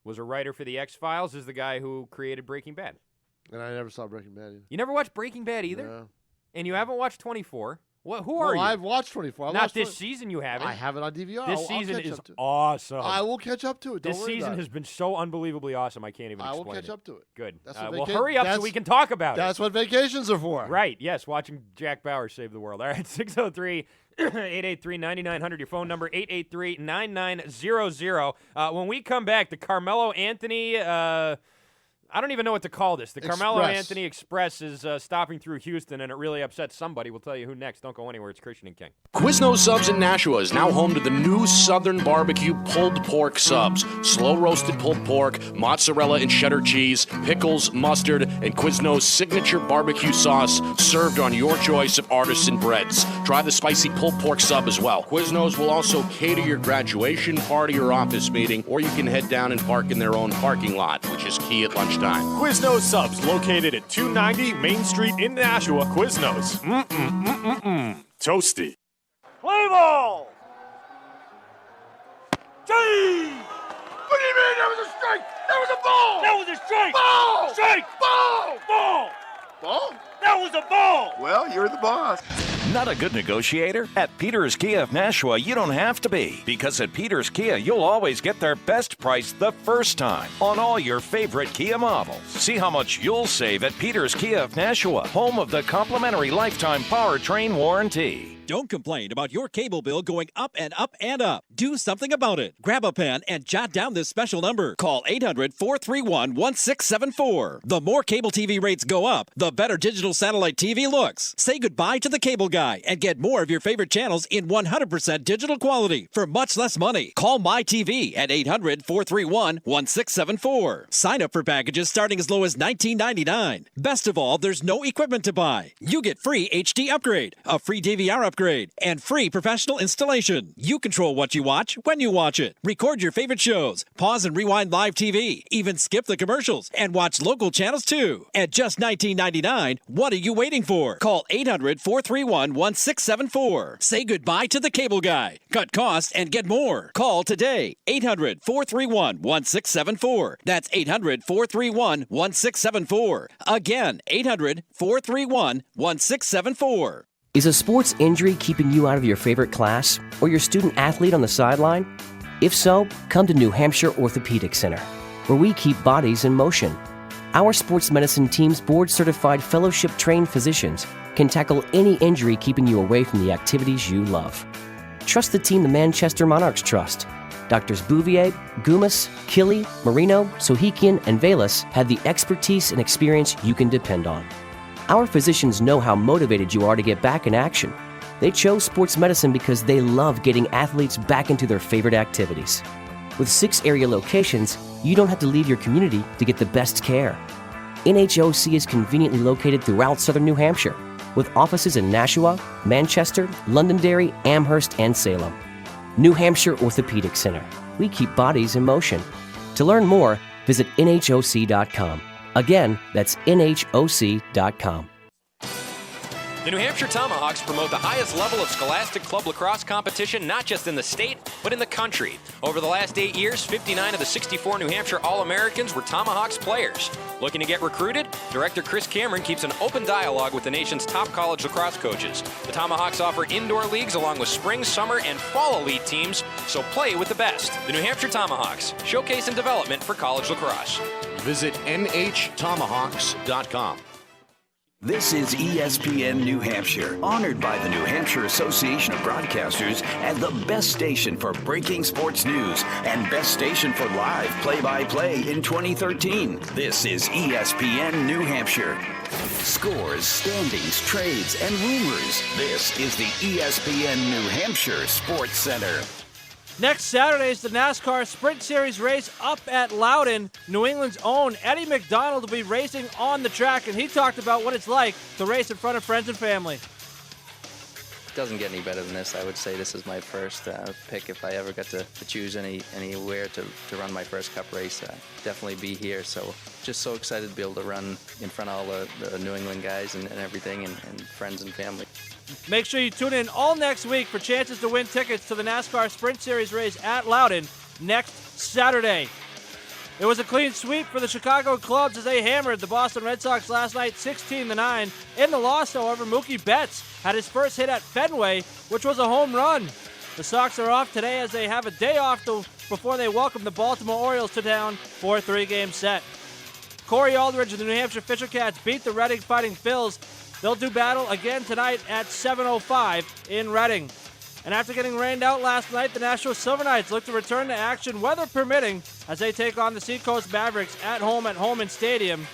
was a writer for the X-Files, is the guy who created Breaking Bad. And I never saw Breaking Bad either. You never watched Breaking Bad either? No. And you haven't watched 24? Who are you? I've watched 24. Not this season you haven't. I have it on DVR. This season is awesome. I will catch up to it. This season has been so unbelievably awesome, I can't even explain it. I will catch up to it. Good. That's well, hurry up so we can talk about it. That's what vacations are for. Right, yes, watching Jack Bauer save the world. All right, 603-883-9900, your phone number, 883-9900. When we come back, the Carmelo Anthony, I I don't even know what to call this. The Carmelo Express. Anthony Express is stopping through Houston, and it really upsets somebody. We'll tell you who next. Don't go anywhere. It's Christian and King. Quiznos Subs in Nashua is now home to the new Southern Barbecue pulled pork subs. Slow roasted pulled pork, mozzarella and cheddar cheese, pickles, mustard, and Quiznos signature barbecue sauce served on your choice of artisan breads. Try the spicy pulled pork sub as well. Quiznos will also cater your graduation party or office meeting, or you can head down and park in their own parking lot, which is key at lunchtime. Quiznos Subs, located at 290 Main Street in Nashua. Quiznos. Toasty. Play ball! What do you mean that was a strike? That was a ball! That was a strike! Ball! Strike! Ball! Ball! Ball? That was a ball! Well, you're the boss. Not a good negotiator? At Peters Kia of Nashua, you don't have to be. Because at Peters Kia, you'll always get their best price the first time on all your favorite Kia models. See how much you'll save at Peters Kia of Nashua, home of the complimentary lifetime powertrain warranty. Don't complain about your cable bill going up and up and up. Do something about it. Grab a pen and jot down this special number. Call 800-431-1674. The more cable TV rates go up, the better digital satellite TV looks. Say goodbye to the cable guy and get more of your favorite channels in 100% digital quality for much less money. Call MyTV at 800-431-1674. Sign up for packages starting as low as $19.99. Best of all, there's no equipment to buy. You get free HD upgrade, a free DVR upgrade, and free professional installation. You control what you watch when you watch it. Record your favorite shows, pause and rewind live TV, even skip the commercials, and watch local channels too. At just $19.99, what are you waiting for? Call 800-431-1674. Say goodbye to the cable guy. Cut costs and get more. Call today. 800-431-1674. That's 800-431-1674. Again, 800-431-1674. Is a sports injury keeping you out of your favorite class or your student athlete on the sideline? If so, come to New Hampshire Orthopedic Center, where we keep bodies in motion. Our sports medicine team's board-certified fellowship-trained physicians can tackle any injury keeping you away from the activities you love. Trust the team the Manchester Monarchs trust. Doctors Bouvier, Gumas, Killy, Marino, Sohikian, and Velas have the expertise and experience you can depend on. Our physicians know how motivated you are to get back in action. They chose sports medicine because they love getting athletes back into their favorite activities. With 6 area locations, you don't have to leave your community to get the best care. NHOC is conveniently located throughout southern New Hampshire, with offices in Nashua, Manchester, Londonderry, Amherst, and Salem. New Hampshire Orthopedic Center. We keep bodies in motion. To learn more, visit NHOC.com. Again, that's NHOC.com. The New Hampshire Tomahawks promote the highest level of scholastic club lacrosse competition, not just in the state, but in the country. Over the last 8 years, 59 of the 64 New Hampshire All-Americans were Tomahawks players. Looking to get recruited? Director Chris Cameron keeps an open dialogue with the nation's top college lacrosse coaches. The Tomahawks offer indoor leagues along with spring, summer, and fall elite teams, so play with the best. The New Hampshire Tomahawks, showcase and development for college lacrosse. Visit nhtomahawks.com. This is ESPN New Hampshire, honored by the New Hampshire Association of Broadcasters as the best station for breaking sports news and best station for live play-by-play in 2013. This is ESPN New Hampshire. Scores, standings, trades, and rumors. This is the ESPN New Hampshire Sports Center. Next Saturday is the NASCAR Sprint Series race up at Loudon. New England's own Eddie McDonald will be racing on the track, and he talked about what it's like to race in front of friends and family. Doesn't get any better than this. I would say this is my first pick if I ever got to choose anywhere to run my first Cup race. Definitely be here. So just so excited to be able to run in front of all the New England guys and everything and friends and family. Make sure you tune in all next week for chances to win tickets to the NASCAR Sprint Series race at Loudon next Saturday. It was a clean sweep for the Chicago Cubs as they hammered the Boston Red Sox last night 16-9. In the loss, however, Mookie Betts had his first hit at Fenway, which was a home run. The Sox are off today as they have a day off before they welcome the Baltimore Orioles to town for a 3-game set. Corey Aldridge and the New Hampshire Fisher Cats beat the Reading Fighting Phils. They'll do battle again tonight at 7:05 in Reading. And after getting rained out last night, the Nashua Silver Knights look to return to action, weather permitting, as they take on the Seacoast Mavericks at Holman Stadium.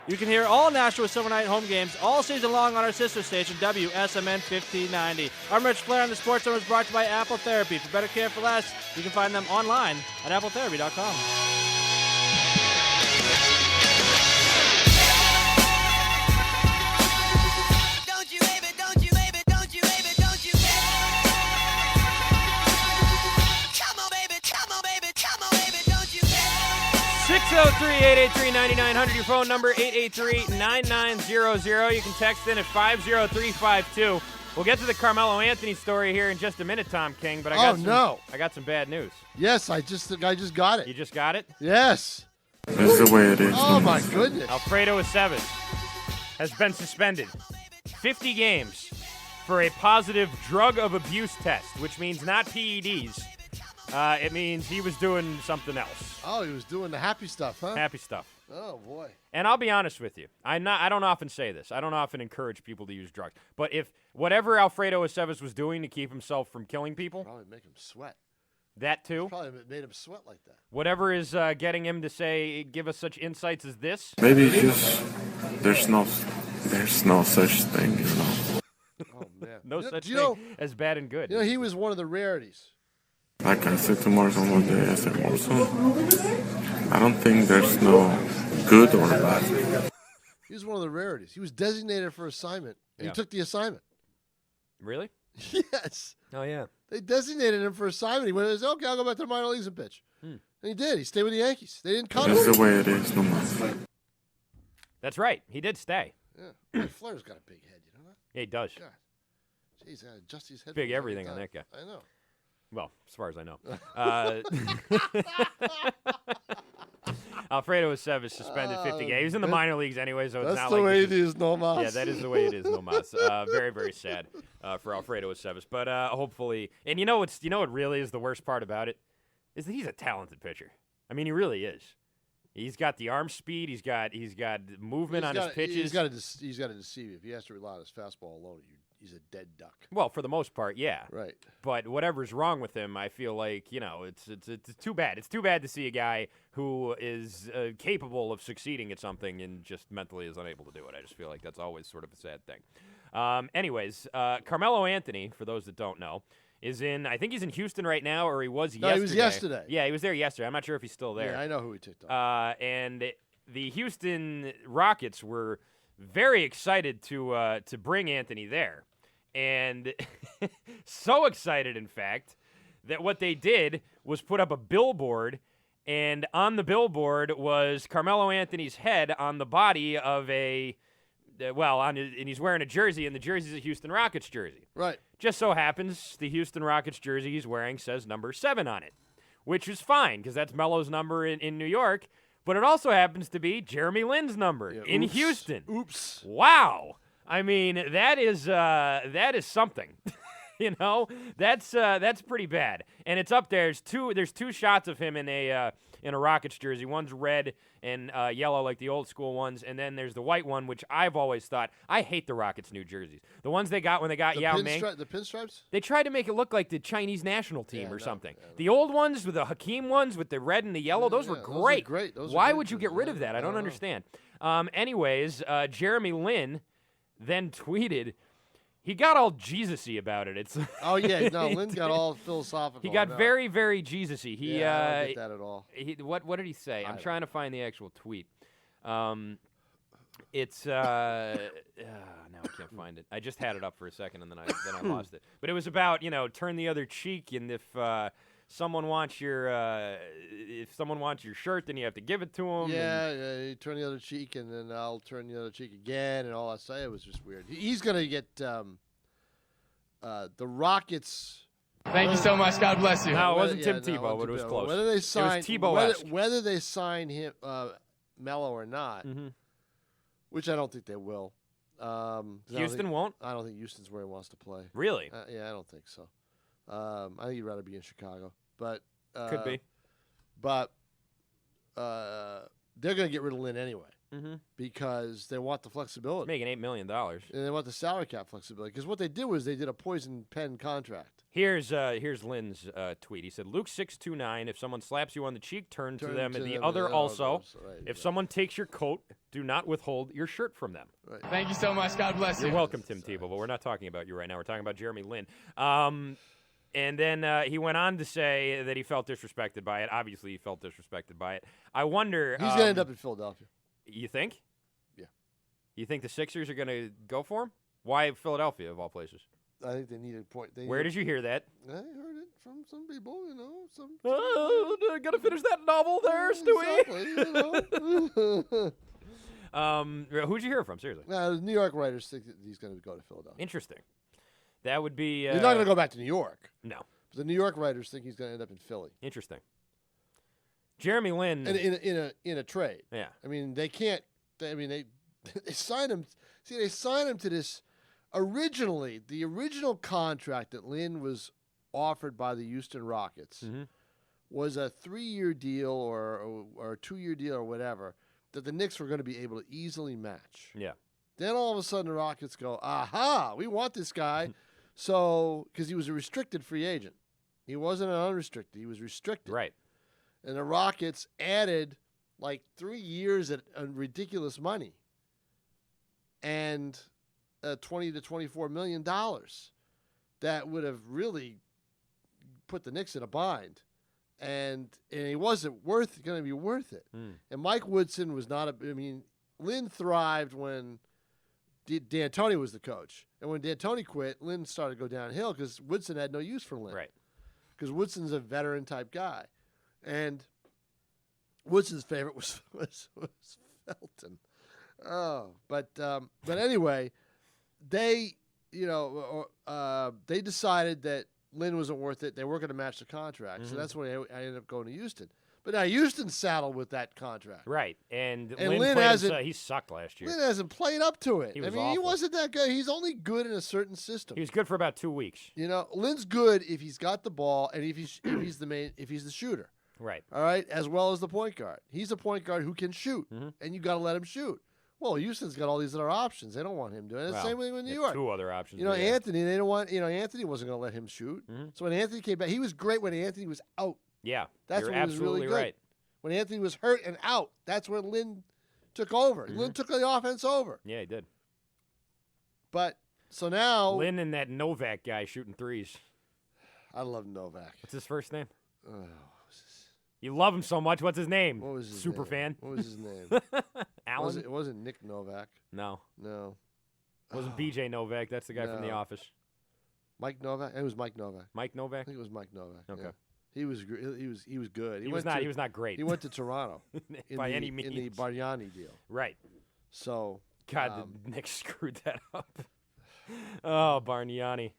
You can hear all Nashua Silver Knight home games all season long on our sister station, WSMN 1590. I'm Rich Flair, and the Sports Zone is brought to you by Apple Therapy. For better care for less, you can find them online at appletherapy.com. Don't you, baby, don't you, baby, don't you, baby, don't you, baby. Come on, baby, come on, baby, come on, baby, don't you, baby. 603-883-9900, your phone number, 883-9900. You can text in at 50352. We'll get to the Carmelo Anthony story here in just a minute, Tom King, but I got some bad news. Yes, I just got it. You just got it? Yes. That's the way it is. Oh, my goodness. Alfredo Aceves has been suspended 50 games for a positive drug of abuse test, which means not PEDs. It means he was doing something else. Oh, he was doing the happy stuff, huh? Happy stuff. Oh, boy. And I'll be honest with you. I don't often say this. I don't often encourage people to use drugs. But if whatever Alfredo Aceves was doing to keep himself from killing people. Probably make him sweat. That too? Probably made him sweat like that. Whatever is getting him to give us such insights as this. Maybe just there's no such thing, you know. Oh, man. No such thing as bad and good. You know, he was one of the rarities. Like I said to Marcel one day, I said, Marcel, I don't think there's no good or bad. He was one of the rarities. He was designated for assignment, and he took the assignment. Really? Yes. Oh, yeah. They designated him for assignment. He went, okay, I'll go back to the minor leagues and pitch. And he did. He stayed with the Yankees. They didn't cut him. That's the way it is, no matter. That's right. He did stay. Yeah. Flair's got a big head, you know that? Yeah, he does. God. Jeez, he's got to adjust his head. Big everything on that guy. I know. Well, as far as I know. Alfredo Aceves suspended 50 games. He was in the minor leagues anyway, so it's not like... That's the way it is, no mas. Yeah, that is the way it is, no mas. Very, very sad for Alfredo Aceves. But hopefully... And you know what really is the worst part about it? Is that he's a talented pitcher. I mean, he really is. He's got the arm speed. He's got movement on his pitches. He's got to deceive you. If he has to rely on his fastball alone, he's a dead duck. Well, for the most part, yeah. Right. But whatever's wrong with him, I feel like, it's too bad. It's too bad to see a guy who is capable of succeeding at something and just mentally is unable to do it. I just feel like that's always sort of a sad thing. Anyways, Carmelo Anthony, for those that don't know, I think he's in Houston right now, or he was yesterday. No, he was yesterday. Yeah, he was there yesterday. I'm not sure if he's still there. Yeah, I know who he ticked off. And the Houston Rockets were very excited to bring Anthony there. And so excited, in fact, that what they did was put up a billboard, and on the billboard was Carmelo Anthony's head on the body of and he's wearing a jersey, and the jersey's a Houston Rockets jersey. Right. Just so happens the Houston Rockets jersey he's wearing says number 7 on it, which is fine because that's Melo's number in New York, but it also happens to be Jeremy Lin's number in Houston. Oops. Wow. I mean, that is something. That's pretty bad. And it's up there. There's two shots of him in a Rockets jersey. One's red and yellow like the old school ones, and then there's the white one, which I've always thought, I hate the Rockets new jerseys. The ones they got when they got Yao Ming. The pinstripes? They tried to make it look like the Chinese national team or something. The old ones with the Hakeem ones with the red and the yellow, those were great. Why would you get rid of that? I don't understand. Anyways, Jeremy Lin then tweeted, he got all Jesus-y about it. Oh, yeah. No, Lin got all philosophical. He got very, very Jesus-y. I don't get that at all. What did he say? I'm trying to find the actual tweet. It's now I can't find it. I just had it up for a second and then I lost it. But it was about turn the other cheek, and if someone wants your shirt, then you have to give it to them. Yeah, you turn the other cheek, and then I'll turn the other cheek again, and all I say was just weird. He's gonna get the Rockets. Thank you so much. God bless you. No, it wasn't Tim Tebow, but it was close. Whether they sign, it was Tebow-esque. whether they sign him, Melo or not, which I don't think they will. Houston won't? I don't think Houston's where he wants to play. Really? Yeah, I don't think so. I think he'd rather be in Chicago. But could be. But they're going to get rid of Lin anyway. because they want the flexibility. Making $8 million. And they want the salary cap flexibility. Because what they did was they did a poison pen contract. Here's Lynn's tweet. He said, Luke 629, if someone slaps you on the cheek, turn to them the other also. Right, if someone takes your coat, do not withhold your shirt from them. Right. Thank you so much. God bless you. You're welcome, Tim Tebow, but we're not talking about you right now. We're talking about Jeremy Lin. And then he went on to say that he felt disrespected by it. Obviously, he felt disrespected by it. I wonder. He's going to end up in Philadelphia. You think? Yeah. You think the Sixers are going to go for him? Why Philadelphia, of all places? I think they need a point. Where did you hear that? I heard it from some people, Some gotta finish that novel there, Stewie. Exactly, Who'd you hear from? Seriously. The New York writers think that he's going to go to Philadelphia. Interesting. That would be. He's not going to go back to New York. No. But the New York writers think he's going to end up in Philly. Interesting. Jeremy Lin. And in a trade. Yeah. I mean, they can't. They signed him. See, they signed him to this. Originally, the original contract that Lin was offered by the Houston Rockets was a 3-year deal or a 2-year deal or whatever that the Knicks were going to be able to easily match. Yeah. Then all of a sudden the Rockets go, aha, we want this guy. So, because he was a restricted free agent. He wasn't an unrestricted. He was restricted. Right. And the Rockets added like 3 years at ridiculous money. And $20 to $24 million that would have really put the Knicks in a bind. And he wasn't going to be worth it. And Mike Woodson was not Lin thrived when D'Antoni was the coach. And when D'Antoni quit, Lin started to go downhill because Woodson had no use for Lin. Right. Because Woodson's a veteran type guy. And Woodson's favorite was Felton. Oh, but anyway, they decided that Lin wasn't worth it. They weren't going to match the contract, so that's why I ended up going to Houston. But now Houston's saddled with that contract, right? And Lin hasn't. He sucked last year. Lin hasn't played up to it. He was he wasn't that good. He's only good in a certain system. He was good for about 2 weeks. Lin's good if he's got the ball and if he's the shooter. Right. All right, as well as the point guard. He's a point guard who can shoot, and you got to let him shoot. Well, Houston's got all these other options. They don't want him doing it. The same way with New York. 2 other options. Anthony, they don't want. Anthony wasn't going to let him shoot. So when Anthony came back, he was great when Anthony was out. Yeah, that's when he was really good. Right. When Anthony was hurt and out, that's when Lin took over. Lin took the offense over. Yeah, he did. But so now Lin and that Novak guy shooting threes. I love Novak. What's his first name? You love him so much. What's his name? What was his Super name? fan. What was his name? Alan? It wasn't Nick Novak. No. It wasn't BJ Novak. That's the guy from The Office. Mike Novak? It was Mike Novak. Mike Novak? I think it was Mike Novak. Okay. Yeah. He was good. He was not great. He went to Toronto by any means in the Bargnani deal. Right. So God, the Knicks screwed that up. Oh, Bargnani.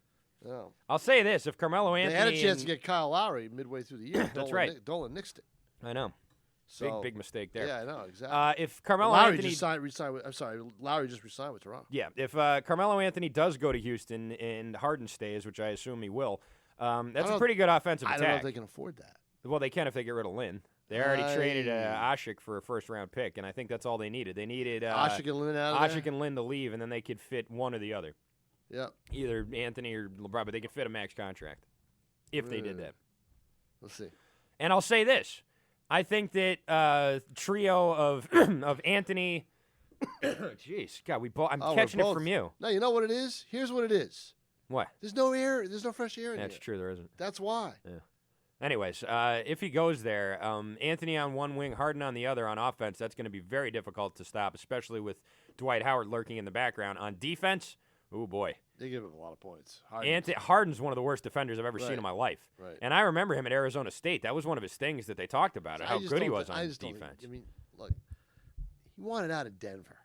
Oh. I'll say this: if Carmelo Anthony had a chance to get Kyle Lowry midway through the year, that's right. Dolan nixed it. I know. So, big mistake there. Yeah, I know exactly. If Carmelo Lowry Anthony just resigned with, I'm sorry, Lowry just resigned with Toronto. Yeah, if Carmelo Anthony does go to Houston and Harden stays, which I assume he will, that's a pretty good offensive attack. I don't know if they can afford that. Well, they can if they get rid of Lin. They already traded Ashik for a first-round pick, and I think that's all they needed. They needed Ashik and Lin out of there? Ashik and Lin to leave, and then they could fit one or the other. Yeah. Either Anthony or LeBron, but they could fit a max contract if they did that. Let's see. And I'll say this. I think that trio of Anthony jeez, God, I'm catching it from you. No, you know what it is? Here's what it is. What? There's no air. There's no fresh air in That's here. true, there isn't. That's why. Yeah. Anyways, if he goes there, Anthony on one wing, Harden on the other on offense, that's going to be very difficult to stop, especially with Dwight Howard lurking in the background. On defense, oh boy. They give him a lot of points. Harden's one of the worst defenders I've ever seen in my life. Right. And I remember him at Arizona State. That was one of his things that they talked about, how good he was on defense. Look, he wanted out of Denver.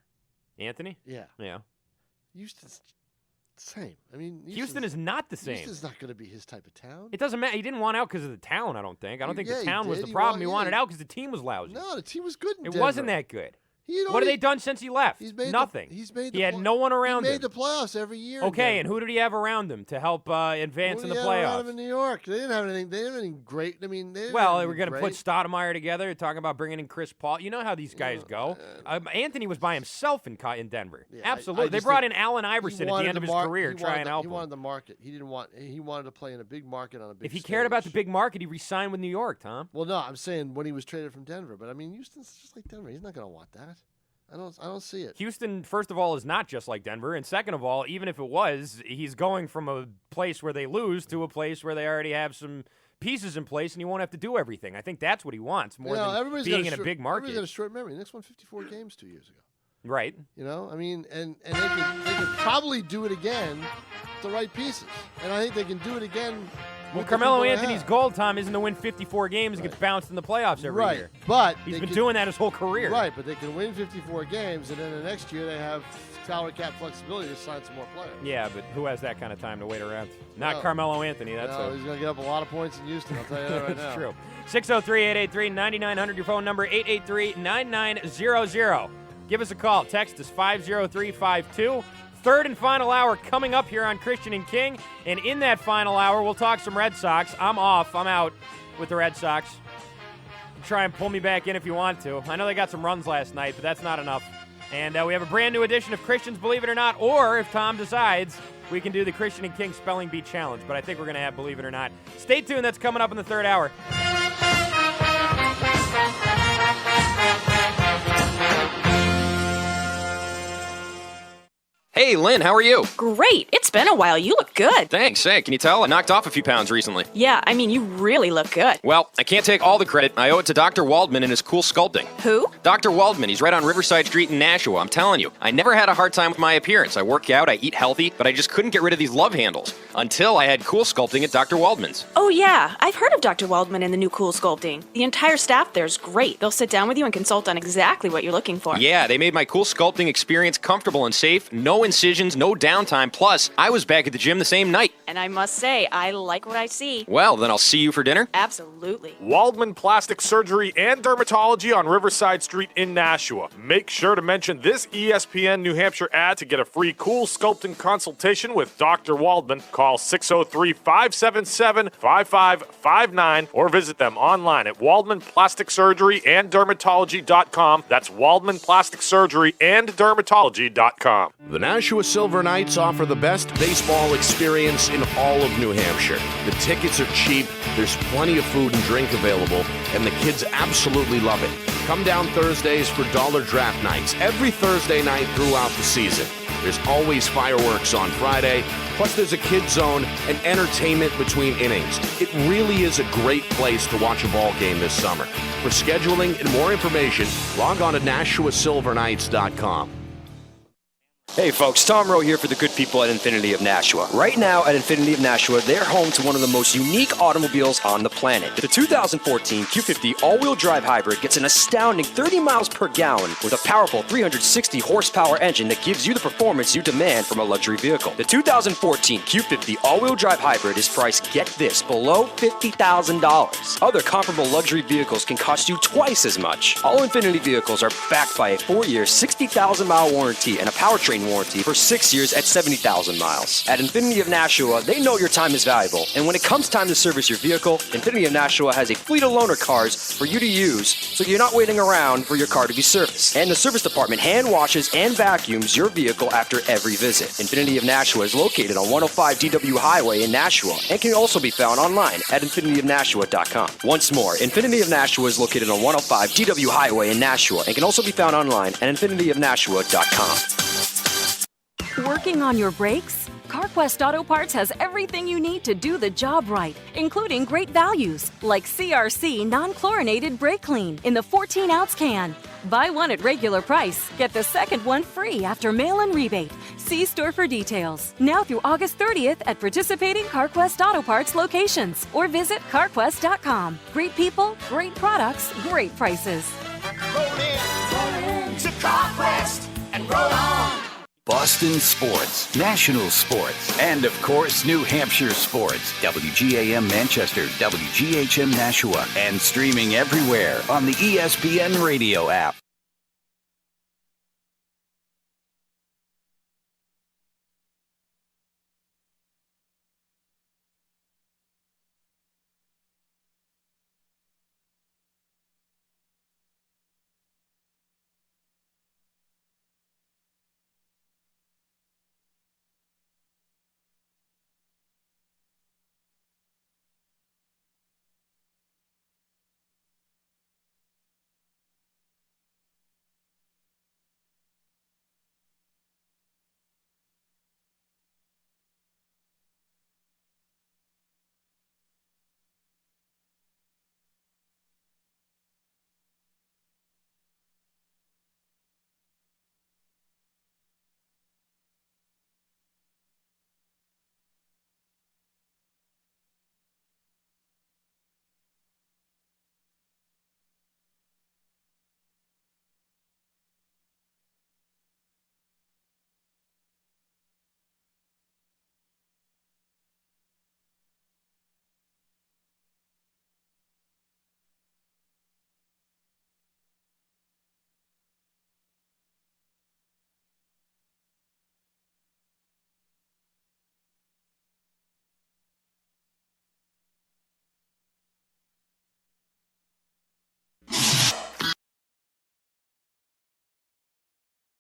Anthony? Yeah. Yeah. Houston's the same. Houston is not the same. Houston's not going to be his type of town. It doesn't matter. He didn't want out because of the town, I don't think. I don't think Yeah, the he town was did. the He problem. He wanted wanted out because the team was lousy. No, the team was good in It Denver. wasn't that good. What have they done since he left? Nothing. He had no one around him. He made the playoffs every year. Okay, and who did he have around him to help advance in the playoffs? Around him in New York. They didn't have anything. They didn't have anything great. I mean, they were going to put Stoudemire together, talking about bringing in Chris Paul. You know how these guys go. Anthony was by himself in Denver. Yeah, absolutely. They brought in Allen Iverson at the end of his career, try and help him. He wanted the market. He wanted to play in a big market on a big. If he cared about the big market, he re-signed with New York, Tom. Well, no, I'm saying when he was traded from Denver. But I mean, Houston's just like Denver. He's not going to want that. I don't see it. Houston, first of all, is not just like Denver, and second of all, even if it was, he's going from a place where they lose to a place where they already have some pieces in place, and he won't have to do everything. I think that's what he wants more than being in a big market. Everybody's got a short memory. The Knicks won 54 games 2 years ago. Right. You know, I mean, and they could probably do it again with the right pieces, and I think they can do it again. Well, Carmelo Anthony's goal, Tom, isn't to win 54 games and get bounced in the playoffs every year. But he's been doing that his whole career. Right, but they can win 54 games, and then the next year they have salary cap flexibility to sign some more players. Yeah, but who has that kind of time to wait around? Not Carmelo Anthony. That's he's going to get up a lot of points in Houston, I'll tell you that right now. That's true. 603-883-9900, your phone number, 883-9900. Give us a call. Text us 50352. Third and final hour coming up here on Christian and King. And in that final hour, we'll talk some Red Sox. I'm off. I'm out with the Red Sox. Try and pull me back in if you want to. I know they got some runs last night, but that's not enough. And we have a brand new edition of Christians Believe It or Not, or if Tom decides, we can do the Christian and King Spelling Bee Challenge. But I think we're going to have Believe It or Not. Stay tuned. That's coming up in the third hour. Hey, Lynn, how are you? Great. It's been a while. You look good. Thanks. Hey, can you tell? I knocked off a few pounds recently. Yeah, I mean, you really look good. Well, I can't take all the credit. I owe it to Dr. Waldman and his cool sculpting. Who? Dr. Waldman. He's right on Riverside Street in Nashua. I'm telling you, I never had a hard time with my appearance. I work out, I eat healthy, but I just couldn't get rid of these love handles until I had cool sculpting at Dr. Waldman's. Oh, yeah. I've heard of Dr. Waldman and the new cool sculpting. The entire staff there is great. They'll sit down with you and consult on exactly what you're looking for. Yeah, they made my cool sculpting experience comfortable and safe. No incisions, no downtime. Plus, I was back at the gym the same night. And I must say, I like what I see. Well, then I'll see you for dinner. Absolutely. Waldman Plastic Surgery and Dermatology on Riverside Street in Nashua. Make sure to mention this ESPN New Hampshire ad to get a free cool sculpting consultation with Dr. Waldman. Call 603-577-5559 or visit them online at Waldman Plastic Surgery and Dermatology.com. That's Waldman Plastic Surgery and Dermatology.com. The Nashua Silver Knights offer the best baseball experience in all of New Hampshire. The tickets are cheap, there's plenty of food and drink available, and the kids absolutely love it. Come down Thursdays for dollar draft nights, every Thursday night throughout the season. There's always fireworks on Friday, plus there's a kids zone and entertainment between innings. It really is a great place to watch a ball game this summer. For scheduling and more information, log on to NashuaSilverKnights.com. Hey folks, Tom Rowe here for the good people at Infinity of Nashua. Right now at Infinity of Nashua, they're home to one of the most unique automobiles on the planet. The 2014 Q50 all-wheel drive hybrid gets an astounding 30 miles per gallon with a powerful 360 horsepower engine that gives you the performance you demand from a luxury vehicle. The 2014 Q50 all-wheel drive hybrid is priced, get this, below $50,000. Other comparable luxury vehicles can cost you twice as much. All Infinity vehicles are backed by a 4-year, 60,000-mile warranty and a powertrain warranty for 6 years at 70,000 miles. At Infinity of Nashua, they know your time is valuable, and when it comes time to service your vehicle, Infinity of Nashua has a fleet of loaner cars for you to use, so you're not waiting around for your car to be serviced. And the service department hand washes and vacuums your vehicle after every visit. Infinity of Nashua is located on 105 DW Highway in Nashua and can also be found online at infinityofnashua.com. Once more, Infinity of Nashua is located on 105 DW Highway in Nashua and can also be found online at infinityofnashua.com. Working on your brakes? CarQuest Auto Parts has everything you need to do the job right, including great values like CRC non-chlorinated brake clean in the 14-ounce can. Buy one at regular price, get the second one free after mail-in rebate. See store for details. Now through August 30th at participating CarQuest Auto Parts locations or visit carquest.com. Great people, great products, great prices. Roll in to CarQuest and roll on. Boston sports, national sports, and of course, New Hampshire sports. WGAM Manchester, WGHM Nashua, and streaming everywhere on the ESPN radio app.